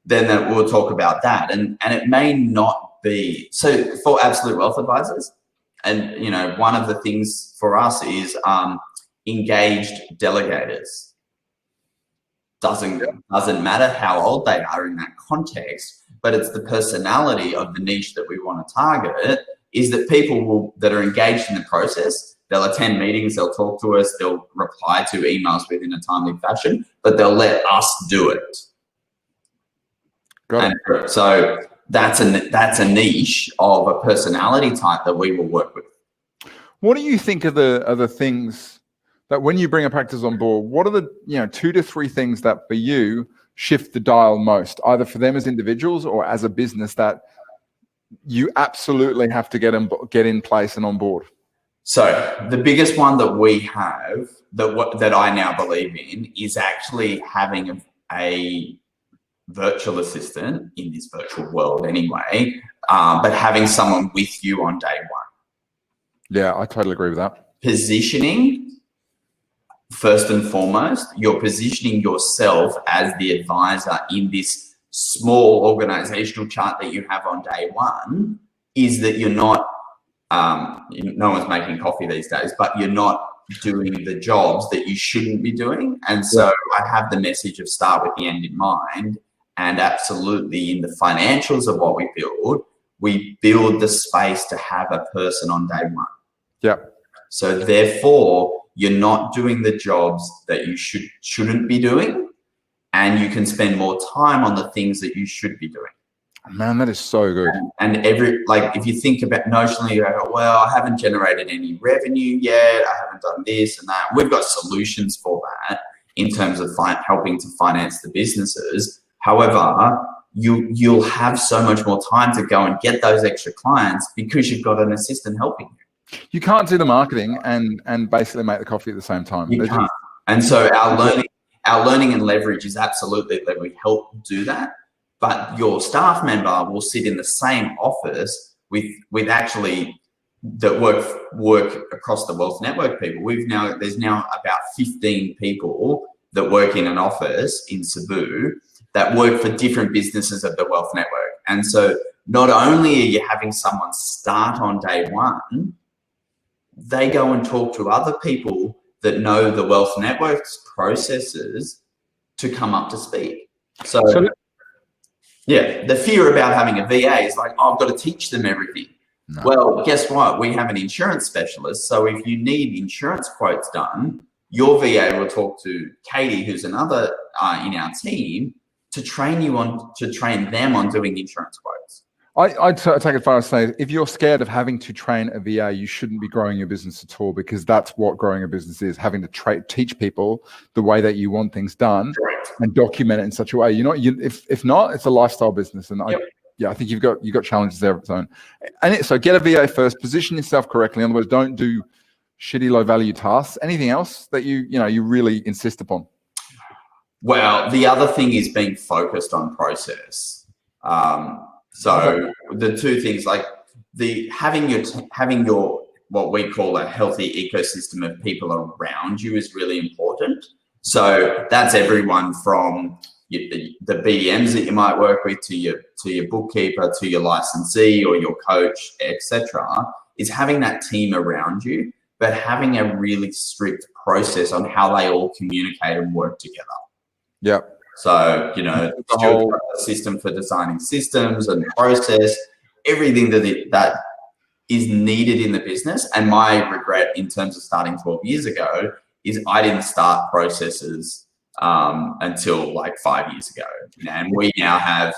then we'll talk about that. And it may not be so for absolute wealth advisors. And one of the things for us is engaged delegators. Doesn't matter how old they are in that context, but it's the personality of the niche that we want to target, is that people that are engaged in the process, they'll attend meetings, they'll talk to us, they'll reply to emails within a timely fashion, but they'll let us do it. Got it. So that's a niche of a personality type that we will work with. What do you think are the things that when you bring a practice on board, what are the 2 to 3 things that for you shift the dial most, either for them as individuals or as a business, that you absolutely have to get in place and on board? So the biggest one that we have that I now believe in is actually having a virtual assistant in this virtual world anyway, but having someone with you on day one. Yeah, I totally agree with that. Positioning, first and foremost, you're positioning yourself as the advisor in this small organizational chart that you have on day one, is that you're not, no one's making coffee these days, but you're not doing the jobs that you shouldn't be doing. And so I have the message of start with the end in mind. And absolutely in the financials of what we build the space to have a person on day one. Yeah. So therefore, you're not doing the jobs that you shouldn't be doing, and you can spend more time on the things that you should be doing. Man, that is so good. And if you think about notionally, you go, well, I haven't generated any revenue yet. I haven't done this and that. We've got solutions for that in terms of helping to finance the businesses. However, you'll have so much more time to go and get those extra clients because you've got an assistant helping you. You can't do the marketing and basically make the coffee at the same time. You can't. And so our learning and leverage is absolutely that we help do that. But your staff member will sit in the same office with actually that work across the Wealth Network people. There's now about 15 people that work in an office in Cebu that work for different businesses of the Wealth Network. And so not only are you having someone start on day one, they go and talk to other people that know the Wealth Network's processes to come up to speed. So yeah, the fear about having a VA is like, oh, I've got to teach them everything. No. Well, guess what? We have an insurance specialist. So if you need insurance quotes done, your VA will talk to Katie, who's another in our team, to train them on doing insurance quotes. I'd take it far as say, if you're scared of having to train a VA, you shouldn't be growing your business at all, because that's what growing a business is, having to teach people the way that you want things done. Correct. And document it in such a way. If not, it's a lifestyle business. And I think you've got challenges there of its own. And so get a VA first, position yourself correctly. In other words, don't do shitty low value tasks. Anything else that you really insist upon? Well, the other thing is being focused on process. So the two things, like having your what we call a healthy ecosystem of people around you is really important. So that's everyone from the BDMs that you might work with to your bookkeeper, to your licensee or your coach, etc. Is having that team around you, but having a really strict process on how they all communicate and work together. Yep. So, the whole system for designing systems and process, everything that is needed in the business. And my regret in terms of starting 12 years ago is I didn't start processes until like 5 years ago. And we have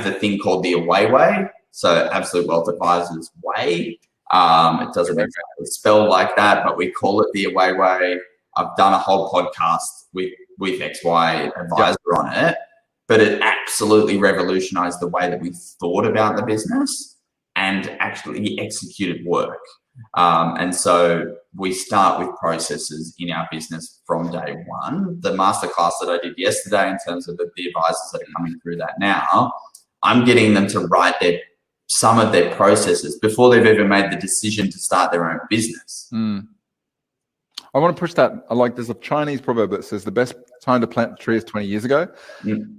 the thing called the Away Way. So Absolute Wealth Advisors Way. It doesn't exactly spell like that, but we call it the Away Way. I've done a whole podcast with XY Advisor on it, but it absolutely revolutionized the way that we thought about the business and actually executed work. And so we start with processes in our business from day one. The masterclass that I did yesterday in terms of the advisors that are coming through that now, I'm getting them to write some of their processes before they've even made the decision to start their own business. I want to push that. There's a Chinese proverb that says the best time to plant the tree is 20 years ago.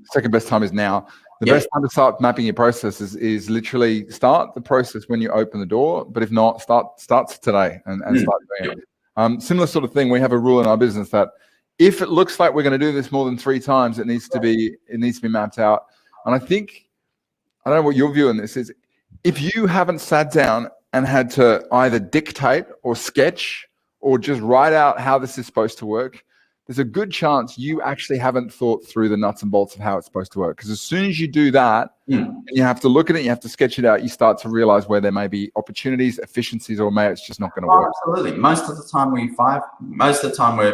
Second best time is now. The best time to start mapping your processes is literally start the process when you open the door, but if not, start today and start doing it. Similar sort of thing. We have a rule in our business that if it looks like we're going to do this more than 3 times, it needs to be mapped out. And I don't know what your view on this is. If you haven't sat down and had to either dictate or sketch or just write out how this is supposed to work, there's a good chance you actually haven't thought through the nuts and bolts of how it's supposed to work. Because as soon as you do that, and you have to look at it, you have to sketch it out, you start to realize where there may be opportunities, efficiencies, or maybe it's just not going to work. Absolutely. Most of the time we're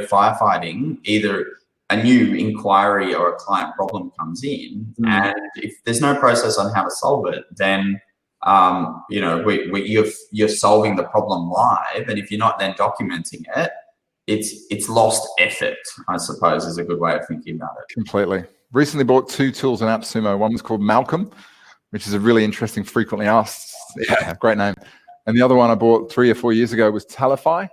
firefighting either a new inquiry or a client problem comes in, and if there's no process on how to solve it, then you're solving the problem live, and if you're not then documenting it, it's lost effort, I suppose, is a good way of thinking about it. Completely. recently bought 2 tools in AppSumo. One was called Malcolm, which is a really interesting, frequently asked, great name. And the other one I bought 3 or 4 years ago was Talify.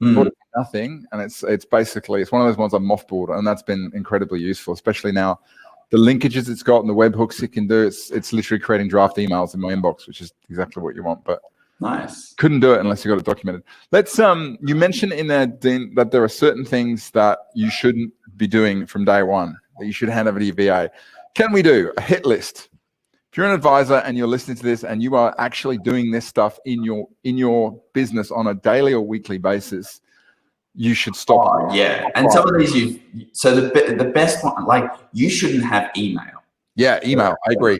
Bought it for nothing, and it's basically, it's one of those ones I've mothballed, and that's been incredibly useful, especially now. The linkages it's got and the webhooks it can do, it's literally creating draft emails in my inbox, which is exactly what you want. But nice. Couldn't do it unless you got it documented. Let's you mentioned in there, Dean, that there are certain things that you shouldn't be doing from day one, that you should hand over to your VA. Can we do a hit list? If you're an advisor and you're listening to this and you are actually doing this stuff in your business on a daily or weekly basis, you should stop. Oh, yeah. And some of these so the best one, like, you shouldn't have email. Yeah, email. I agree.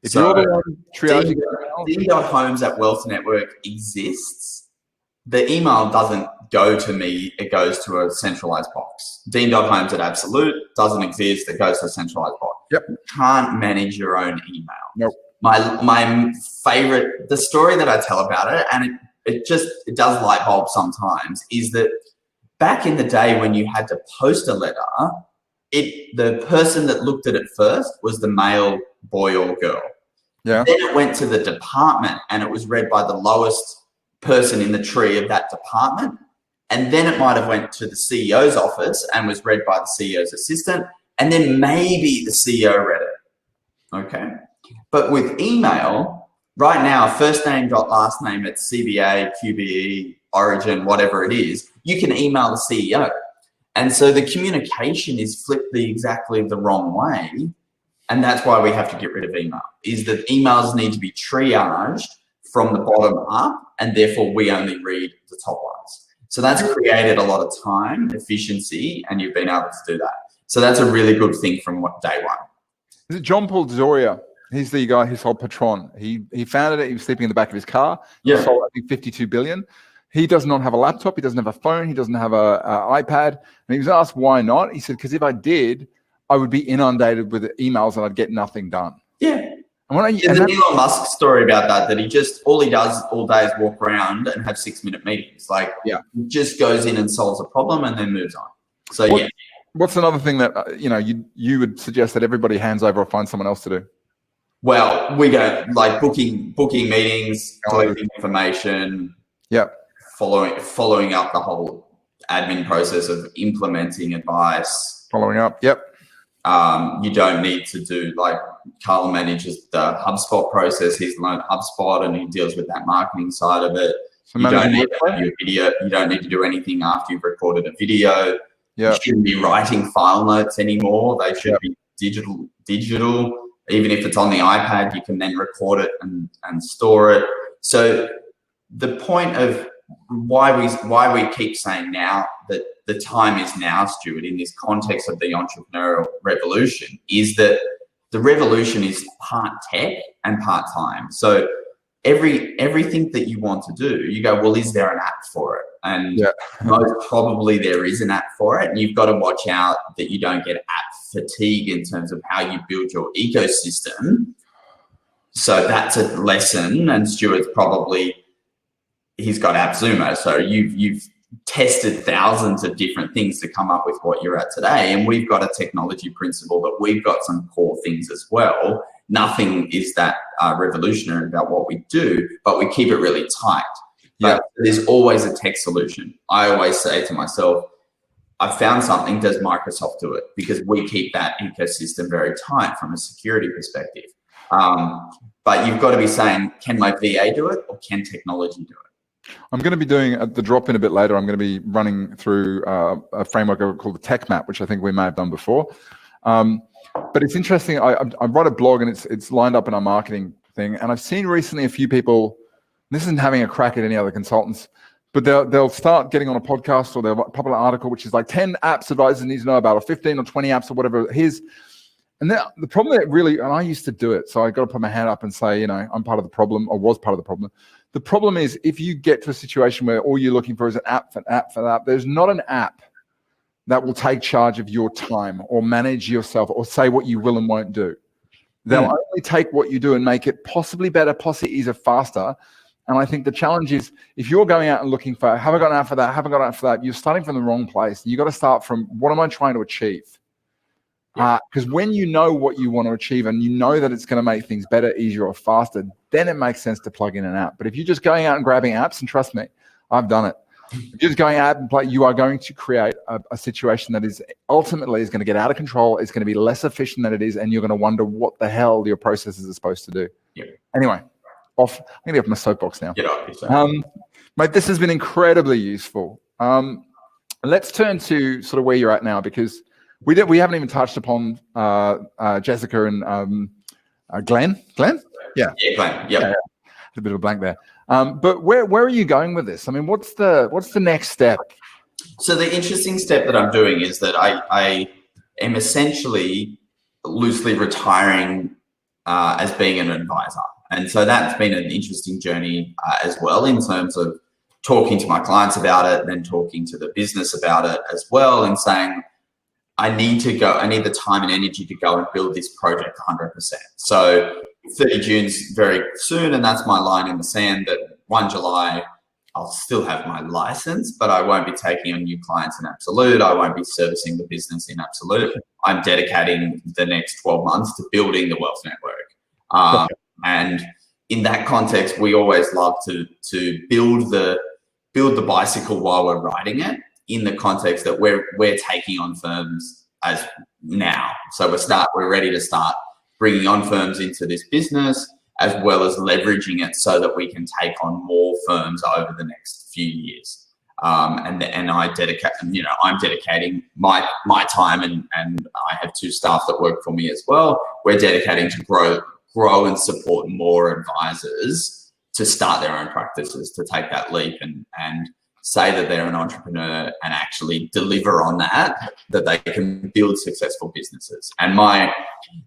If so you're the one triaging Dean Holmes at Wealth Network exists, the email doesn't go to me, it goes to a centralized box. Dean.Holmes at Absolute doesn't exist, it goes to a centralized box. Yep. You can't manage your own email. Nope. My favorite, the story that I tell about it, and it does light bulb sometimes, is that back in the day when you had to post a letter, the person that looked at it first was the male boy or girl. Yeah. Then it went to the department and it was read by the lowest person in the tree of that department. And then it might have went to the CEO's office and was read by the CEO's assistant. And then maybe the CEO read it. Okay. But with email, right now, first name dot last name at CBA, QBE, Origin, whatever it is, you can email the CEO. And so the communication is flipped exactly the wrong way. And that's why we have to get rid of email, is that emails need to be triaged from the bottom up, and therefore we only read the top ones. So that's created a lot of time, efficiency, and you've been able to do that. So that's a really good thing from day one. Is it John Paul Zoria? He's the guy who sold Patron. He founded it. He was sleeping in the back of his car. Yeah. He sold, I think, 52 billion. He does not have a laptop. He doesn't have a phone. He doesn't have a iPad. And he was asked why not. He said, because if I did, I would be inundated with emails and I'd get nothing done. Yeah. There's an Elon Musk story about that he just, all he does all day is walk around and have 6-minute meetings. Like, yeah, he just goes in and solves a problem and then moves on. So, yeah. What's another thing that, you would suggest that everybody hands over or find someone else to do? Well, we go like booking meetings, collecting information. Yeah. Following up the whole admin process of implementing advice. Following up. Yep. You don't need to do, like, Carl manages the HubSpot process. He's learned HubSpot and he deals with that marketing side of it. So you don't need to have your video. You don't need to do anything after you've recorded a video. Yeah. You shouldn't be writing file notes anymore. They should be digital. Even if it's on the iPad, you can then record it and store it. So the point of why we keep saying now that the time is now, Stuart, in this context of the entrepreneurial revolution, is that the revolution is part tech and part time. So everything that you want to do, you go, well, is there an app for it? And most probably there is an app for it. And you've got to watch out that you don't get app fatigue in terms of how you build your ecosystem. So that's a lesson. And Stuart's he's got AppSumo. So you've tested thousands of different things to come up with what you're at today. And we've got a technology principle that we've got some core things as well. Nothing is that revolutionary about what we do, but we keep it really tight. But there's always a tech solution. I always say to myself, I found something, does Microsoft do it? Because we keep that ecosystem very tight from a security perspective. But you've got to be saying, can my VA do it or can technology do it? I'm going to be doing the drop-in a bit later. I'm going to be running through a framework called the Tech Map, which I think we may have done before. But it's interesting. I write a blog and it's lined up in our marketing thing. And I've seen recently a few people, this isn't having a crack at any other consultants, but they'll start getting on a podcast or they'll pop an article, which is like 10 apps advisors need to know about, or 15 or 20 apps or whatever it is. And the problem that really, and I used to do it, so I got to put my hand up and say, I'm part of the problem, or was part of the problem. The problem is if you get to a situation where all you're looking for is an app for app for app, there's not an app that will take charge of your time or manage yourself or say what you will and won't do. They'll only take what you do and make it possibly better, possibly easier, faster. And I think the challenge is if you're going out and looking for, have I got an app for that? Haven't got an app for that? You're starting from the wrong place. You got to start from, what am I trying to achieve? Because when you know what you want to achieve and you know that it's going to make things better, easier, or faster, then it makes sense to plug in an app. But if you're just going out and grabbing apps, and trust me, I've done it. If you're just going out and play, you are going to create a situation that is ultimately is going to get out of control. It's going to be less efficient than it is, and you're going to wonder what the hell your processes are supposed to do. Anyway, I'm going to get off my soapbox now. Mate, this has been incredibly useful. Let's turn to sort of where you're at now, because we haven't even touched upon Jessica and Glenn. Glenn? Yeah, Glenn. Yeah. A bit of a blank there. But where are you going with this? I mean, what's the next step? So the interesting step that I'm doing is that I am essentially loosely retiring as being an advisor. And so that's been an interesting journey as well, in terms of talking to my clients about it, then talking to the business about it as well, and saying, I need the time and energy to go and build this project 100%. So 30 June's very soon, and that's my line in the sand that 1 July, I'll still have my license, but I won't be taking on new clients in absolute. I won't be servicing the business in absolute. I'm dedicating the next 12 months to building the wealth network. And in that context, we always love to build the bicycle while we're riding it, in the context that we're taking on firms as now. So we're ready to start bringing on firms into this business, as well as leveraging it so that we can take on more firms over the next few years. And I'm dedicating my time, and I have 2 staff that work for me as well. We're dedicating to grow and support more advisors to start their own practices, to take that leap and say that they're an entrepreneur and actually deliver on that they can build successful businesses. And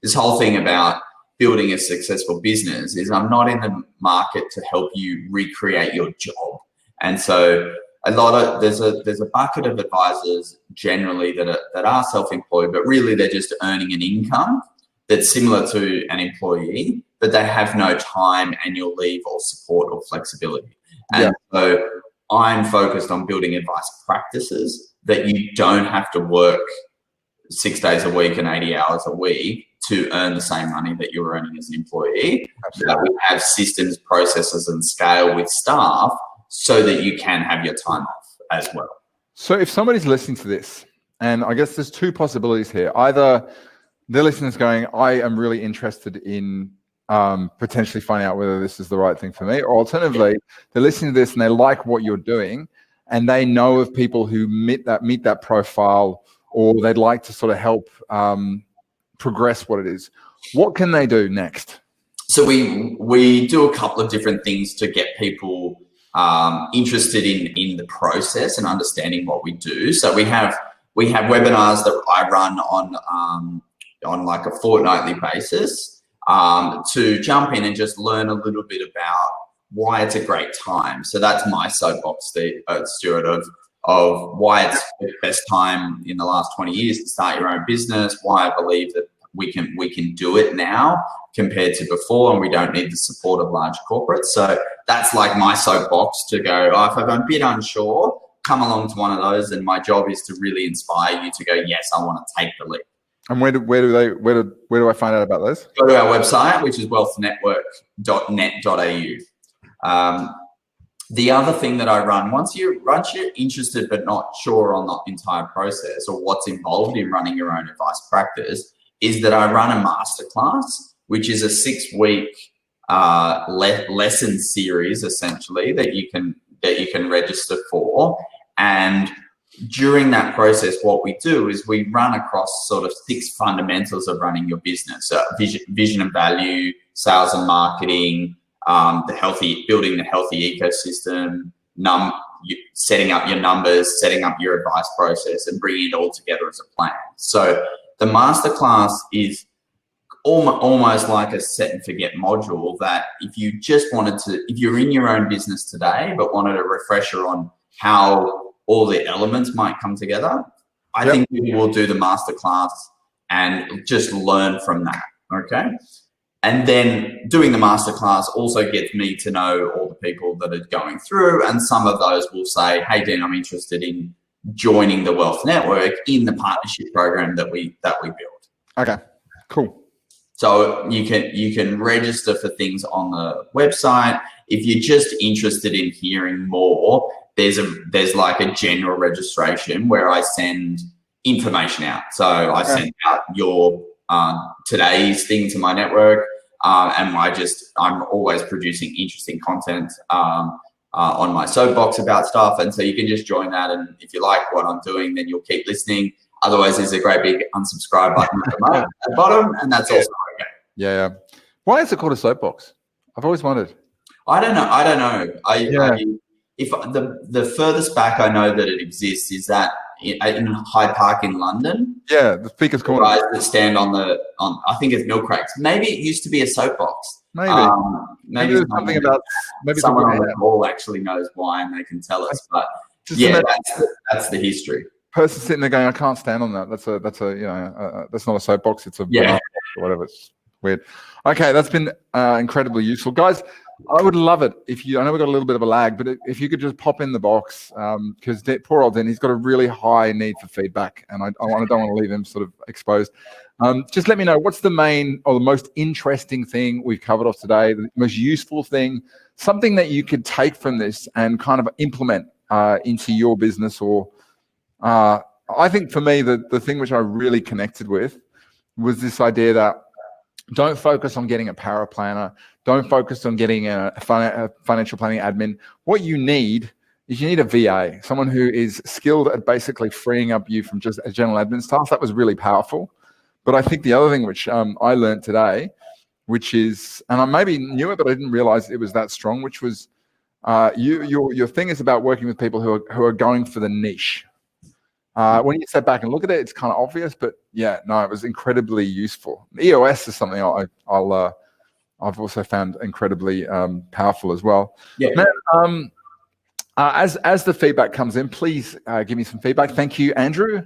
this whole thing about building a successful business is I'm not in the market to help you recreate your job. And so there's a bucket of advisors generally that are self-employed, but really they're just earning an income that's similar to an employee, but they have no time, annual leave, or support or flexibility. And so I'm focused on building advice practices that you don't have to work 6 days a week and 80 hours a week to earn the same money that you're earning as an employee. That we have systems, processes, and scale with staff so that you can have your time off as well. So if somebody's listening to this, and I guess there's 2 possibilities here. Either they're listening going, I am really interested in potentially finding out whether this is the right thing for me, or alternatively, they're listening to this and they like what you're doing, and they know of people who meet that profile, or they'd like to sort of help progress what it is. What can they do next? So we do a couple of different things to get people interested in the process and understanding what we do. So we have webinars that I run on like a fortnightly basis, to jump in and just learn a little bit about why it's a great time. So that's my soapbox, Stuart, of why it's the best time in the last 20 years to start your own business, why I believe that we can do it now compared to before, and we don't need the support of large corporates. So that's like my soapbox to go, if I'm a bit unsure, come along to one of those, and my job is to really inspire you to go, yes, I want to take the leap. And where do I find out about those? Go to our website, which is wealthnetwork.net.au. The other thing that I run, once you're interested but not sure on the entire process or what's involved in running your own advice practice, is that I run a masterclass, which is a 6-week lesson series essentially that you can register for. And during that process, what we do is we run across sort of 6 fundamentals of running your business: so vision and value, sales and marketing, building the healthy ecosystem, setting up your numbers, setting up your advice process, and bringing it all together as a plan. So the masterclass is almost like a set and forget module that if you're in your own business today but wanted a refresher on how all the elements might come together, I think we will do the masterclass and just learn from that. Okay. And then doing the masterclass also gets me to know all the people that are going through, and some of those will say, hey, Dean, I'm interested in joining the Wealth Network in the partnership program that we build. Okay, cool. So you can register for things on the website. If you're just interested in hearing more, there's like a general registration where I send information out. So I send out your today's thing to my network, and I'm always producing interesting content on my soapbox about stuff, and so you can just join that. And if you like what I'm doing, then you'll keep listening. Otherwise, there's a great big unsubscribe button at the bottom, and that's also okay. Yeah. Why is it called a soapbox? I've always wondered. I don't know. If the furthest back I know that it exists is that in Hyde Park in London. Yeah, the speaker's corner. Guys that stand on I think it's milk crates. Maybe it used to be a soapbox. Maybe there's something about someone on the call actually knows why and they can tell us. But that's the history. Person sitting there going, I can't stand on that. That's that's not a soapbox. It's a or whatever. It's weird. Okay, that's been incredibly useful, guys. I would love it if I know we've got a little bit of a lag, but if you could just pop in the box, because poor old Dan, he's got a really high need for feedback, and I don't want to leave him sort of exposed. Just let me know what's the main or the most interesting thing we've covered off today, the most useful thing, something that you could take from this and kind of implement into your business. Or I think for me, the thing which I really connected with was this idea that don't focus on getting a power planner. Don't focus on getting a financial planning admin. What you need is you need a VA, someone who is skilled at basically freeing up you from just a general admin task. That was really powerful. But I think the other thing which I learned today, which is, and I maybe knew it, but I didn't realize it was that strong, which was your thing is about working with people who are going for the niche. When you step back and look at it, it's kind of obvious, but it was incredibly useful. EOS is something I've also found incredibly powerful as well. Yeah. Man, as the feedback comes in, please give me some feedback. Thank you, Andrew.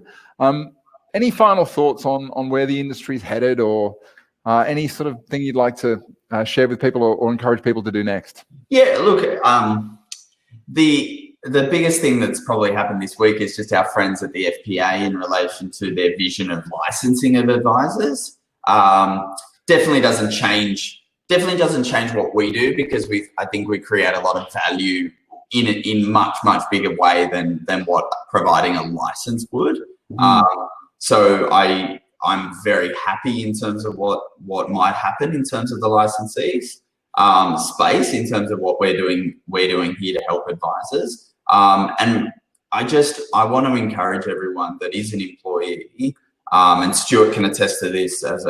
Any final thoughts on where the industry's headed, or any sort of thing you'd like to share with people or encourage people to do next? Yeah, look, the biggest thing that's probably happened this week is just our friends at the FPA in relation to their vision of licensing of advisors. Definitely doesn't change what we do, because I think we create a lot of value in much bigger way than what providing a license would. So I'm very happy in terms of what might happen in terms of the licensees space, in terms of what we're doing here to help advisors. And I want to encourage everyone that is an employee, and Stuart can attest to this as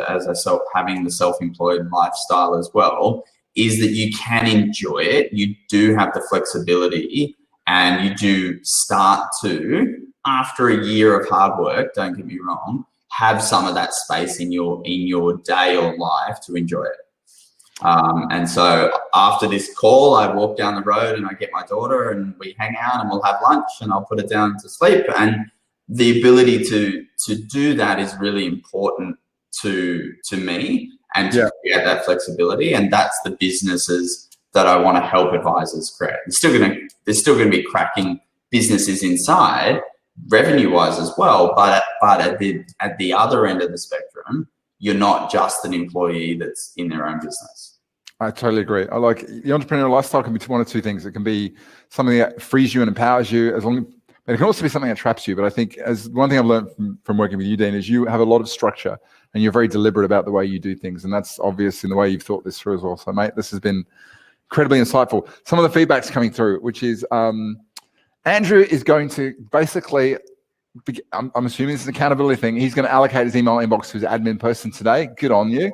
having the self-employed lifestyle as well, is that you can enjoy it. You do have the flexibility, and you do start to, after a year of hard work, don't get me wrong, have some of that space in your day or life to enjoy it. And so after this call, I walk down the road and I get my daughter and we hang out and we'll have lunch and I'll put her down to sleep. And the ability to do that is really important to me, and to create that flexibility. And that's the businesses that I want to help advisors create. There's still gonna be cracking businesses inside, revenue-wise as well, but at the other end of the spectrum, you're not just an employee that's in their own business. I totally agree. I like the entrepreneurial lifestyle can be one of two things. It can be something that frees you and empowers you, but it can also be something that traps you. But I think as one thing I've learned from working with you, Dean, is you have a lot of structure and you're very deliberate about the way you do things. And that's obvious in the way you've thought this through as well. So mate, this has been incredibly insightful. Some of the feedback's coming through, which is Andrew is going to basically, I'm assuming this is an accountability thing, he's going to allocate his email inbox to his admin person today. Good on you.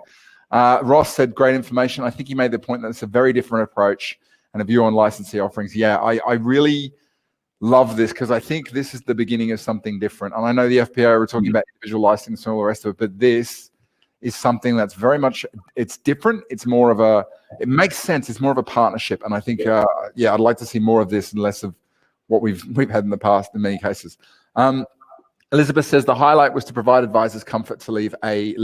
Ross said, great information. I think he made the point that it's a very different approach and a view on licensee offerings. Yeah, I really love this, because I think this is the beginning of something different. And I know the FPO were talking about individual licensing and all the rest of it, but this is something that's very much, it's different. It's more of it makes sense. It's more of a partnership. And I think, I'd like to see more of this and less of what we've had in the past in many cases. Elizabeth says the highlight was to provide advisors comfort to lead a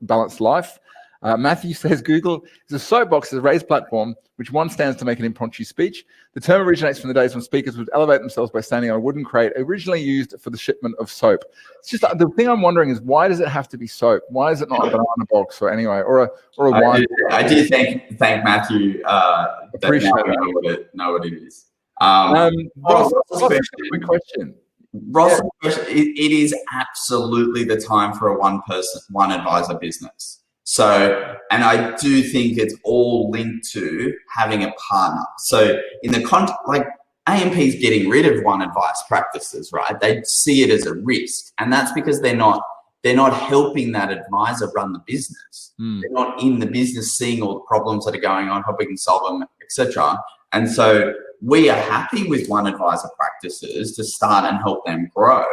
balanced life. Matthew says Google is a soapbox, is a raised platform which one stands to make an impromptu speech. The term originates from the days when speakers would elevate themselves by standing on a wooden crate, originally used for the shipment of soap. It's just the thing I'm wondering is, why does it have to be soap? Why is it not a banana box or anyway, or a wine? I do thank Matthew. Appreciate that know what it is. Ross, quick question. Ross, it is absolutely the time for a one advisor business. So, and I do think it's all linked to having a partner. So in the like AMP's getting rid of one advice practices, right? They see it as a risk, and that's because they're not helping that advisor run the business. They're not in the business seeing all the problems that are going on, helping them solve them, etc. And so we are happy with one advisor practices to start and help them grow,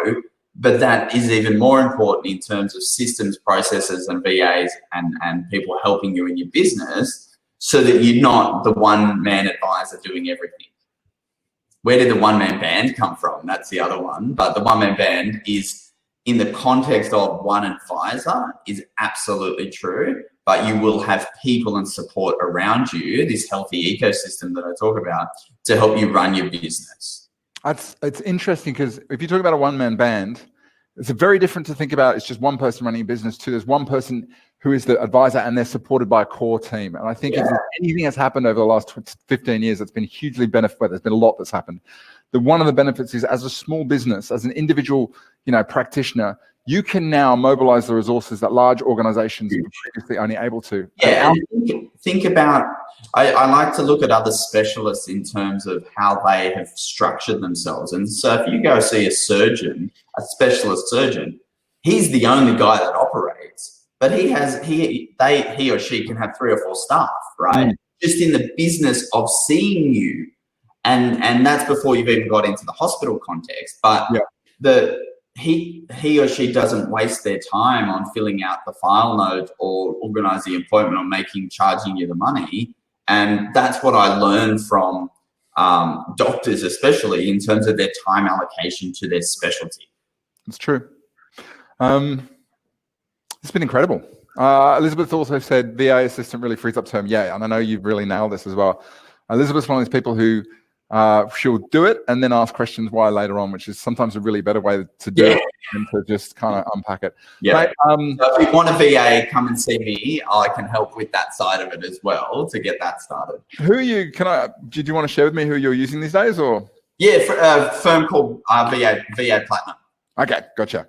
but that is even more important in terms of systems, processes, and VAs and people helping you in your business, so that you're not the one-man advisor doing everything. Where did the one-man band come from? That's the other one. But the one-man band is, in the context of one advisor, is absolutely true, but you will have people and support around you, this healthy ecosystem that I talk about, to help you run your business. It's interesting, because if you talk about a one-man band, it's very different to think about it's just one person running a business too. There's one person who is the advisor, and they're supported by a core team. And I think if there's anything that's happened over the last 15 years that's been hugely beneficial, there's been a lot that's happened. One of the benefits is, as a small business, as an individual, practitioner, you can now mobilize the resources that large organizations were previously only able to. Yeah, and think about, I like to look at other specialists in terms of how they have structured themselves. And so if you go see a surgeon, a specialist surgeon, he's the only guy that operates, but he or she can have 3 or 4 staff, right? Just in the business of seeing you. And that's before you've even got into the hospital context. But he or she doesn't waste their time on filling out the file note or organize the appointment or charging you the money. And that's what I learned from doctors, especially in terms of their time allocation to their specialty. It's true. It's been incredible. Elizabeth also said VA assistant really frees up time. Yeah, and I know you've really nailed this as well. Elizabeth's one of these people who she'll do it and then ask questions why later on, which is sometimes a really better way to do it than to just kind of unpack it. Yeah. Mate, so if you want a VA, come and see me. I can help with that side of it as well to get that started. Who are you? Do you want to share with me who you're using these days, or? Yeah, for a firm called VA Platinum. Okay, gotcha.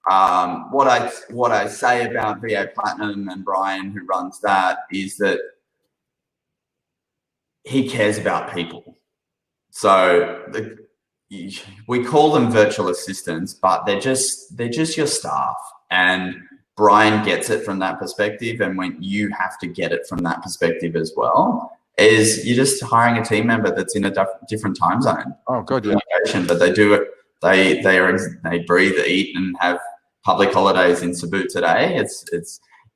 What I say about VA Platinum and Brian, who runs that, is that he cares about people. So we call them virtual assistants, but they're just your staff. And Brian gets it from that perspective, and when you have to get it from that perspective as well, is you're just hiring a team member that's in a different time zone. Oh God, yeah. But they do it. They breathe, eat, and have public holidays in Cebu today. It's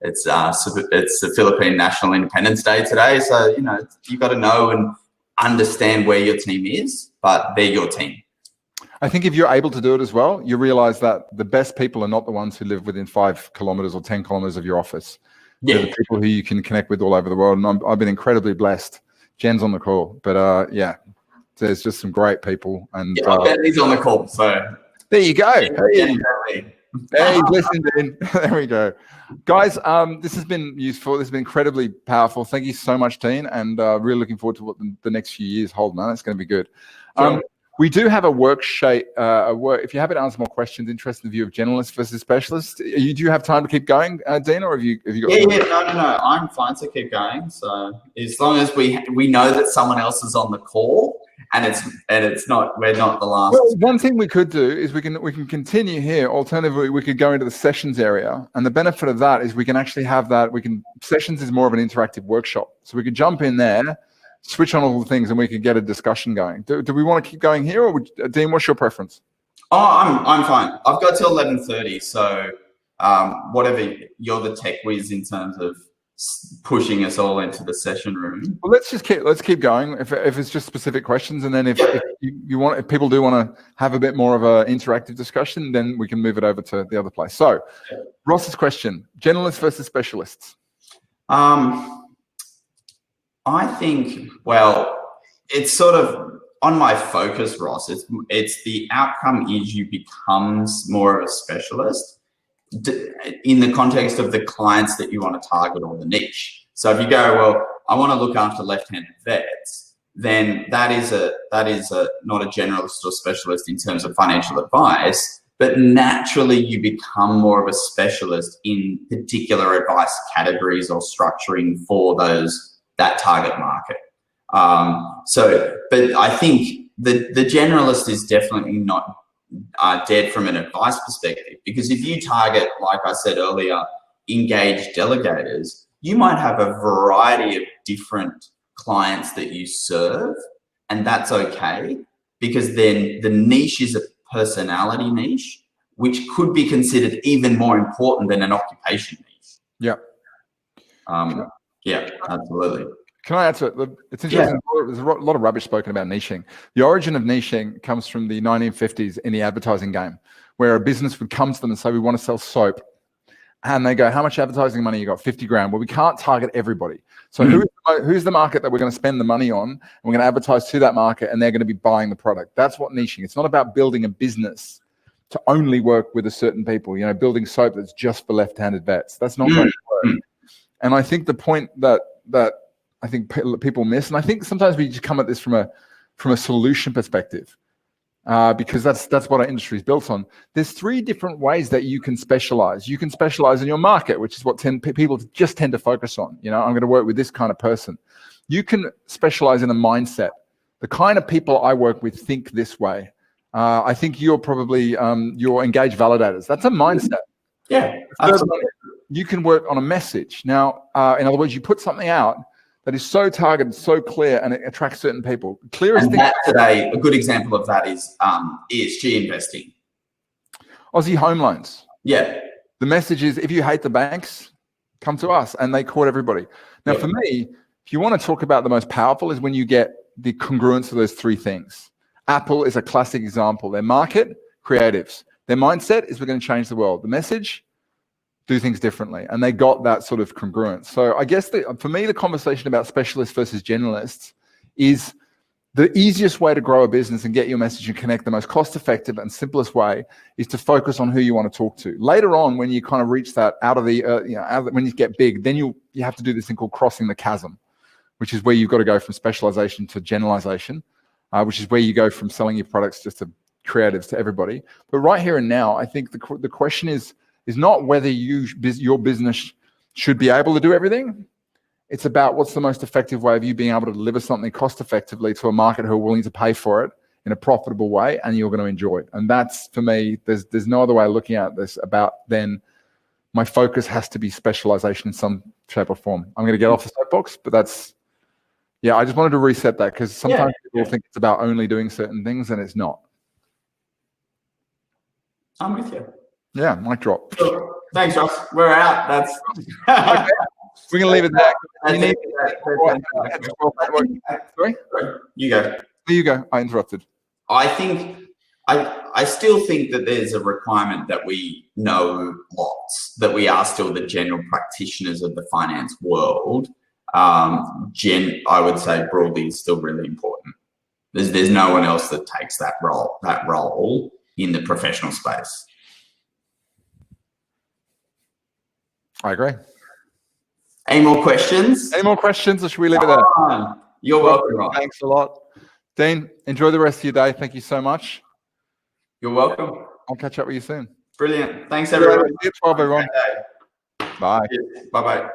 the Philippine National Independence Day today. So, you got to know and understand where your team is, but they're your team. I think if you're able to do it as well, you realize that the best people are not the ones who live within 5 kilometers or 10 kilometers of your office. Yeah. They're the people who you can connect with all over the world. And I've been incredibly blessed. Jen's on the call, but there's just some great people. And he's on the call. So there you go. Hey, listen, Dean. There we go. Guys, this has been useful. This has been incredibly powerful. Thank you so much, Dean, and really looking forward to what the next few years hold, man. It's going to be good. We do have a worksheet. If you have to answer more questions, interested in the view of generalists versus specialists, do you have time to keep going, Dean, or have you got? No. I'm fine to keep going. So as long as we know that someone else is on the call, and it's not, we're not the last. Well, one thing we could do is we can continue here. Alternatively, we could go into the sessions area, and the benefit of that is we can actually have that. Sessions is more of an interactive workshop, so we could jump in there, switch on all the things, and we could get a discussion going. Do we want to keep going here, or Dean, what's your preference? Oh, I'm fine. I've got till 11:30, so whatever. You're the tech whiz in terms of pushing us all into the session room. Well, let's keep going. If it's just specific questions, and then if people do want to have a bit more of an interactive discussion, then we can move it over to the other place. So, Ross's question: generalists versus specialists. I think, well, it's sort of on my focus, Ross. It's the outcome is you become more of a specialist in the context of the clients that you want to target or the niche. So if you go, well, I want to look after left-handed vets, then that is not a generalist or specialist in terms of financial advice, but naturally you become more of a specialist in particular advice categories or structuring for that target market. But I think the generalist is definitely not dead from an advice perspective, because if you target, like I said earlier, engaged delegators, you might have a variety of different clients that you serve, and that's okay, because then the niche is a personality niche, which could be considered even more important than an occupation niche. Yeah. Yeah, absolutely. Can I add to it? It's interesting. Yeah. There's a lot of rubbish spoken about niching. The origin of niching comes from the 1950s in the advertising game, where a business would come to them and say, we want to sell soap. And they go, how much advertising money you got? 50 grand. Well, we can't target everybody. So who's the market that we're going to spend the money on? And we're going to advertise to that market, and they're going to be buying the product. That's what niching. It's not about building a business to only work with a certain people, building soap that's just for left-handed vets. That's not going to work. And I think the point that I think people miss, and I think sometimes we just come at this from a solution perspective, because that's what our industry is built on. There's 3 different ways that you can specialize. You can specialize in your market, which is what people just tend to focus on. I'm going to work with this kind of person. You can specialize in a mindset. The kind of people I work with think this way. I think you're probably your engaged validators. That's a mindset. Yeah, absolutely. You can work on a message. Now, in other words, you put something out that is so targeted, so clear, and it attracts certain people. Clearest thing today, a good example of that is ESG investing. Aussie home loans. Yeah. The message is, if you hate the banks, come to us, and they caught everybody. Now, for me, if you want to talk about the most powerful is when you get the congruence of those 3 things. Apple is a classic example. Their market, creatives. Their mindset is we're going to change the world. The message, do things differently. And they got that sort of congruence. So I guess for me, the conversation about specialists versus generalists is the easiest way to grow a business and get your message and connect. The most cost-effective and simplest way is to focus on who you want to talk to. Later on, when you kind of reach that when you get big, then you have to do this thing called crossing the chasm, which is where you've got to go from specialization to generalization, which is where you go from selling your products just to creatives to everybody. But right here and now, I think the question is not whether your business should be able to do everything. It's about what's the most effective way of you being able to deliver something cost effectively to a market who are willing to pay for it in a profitable way, and you're going to enjoy it. And that's, for me, there's no other way of looking at this about then my focus has to be specialization in some shape or form. I'm going to get off the soapbox, but that's, I just wanted to reset that, because sometimes people think it's about only doing certain things, and it's not. I'm with you. Yeah, mic drop. Sure. Thanks, Ross. We're out. That's okay. We're going to leave it there. Sorry? You go. You go. I interrupted. I still think that there's a requirement that we know lots, that we are still the general practitioners of the finance world. I would say broadly is still really important. There's no one else that takes that role in the professional space. I agree. Any more questions? Any more questions, or should we leave it there? You're welcome, Ross. Thanks a lot. Dean, enjoy the rest of your day. Thank you so much. You're welcome. I'll catch up with you soon. Brilliant. Thanks, everyone. See you at 12, everyone. Bye. Bye-bye.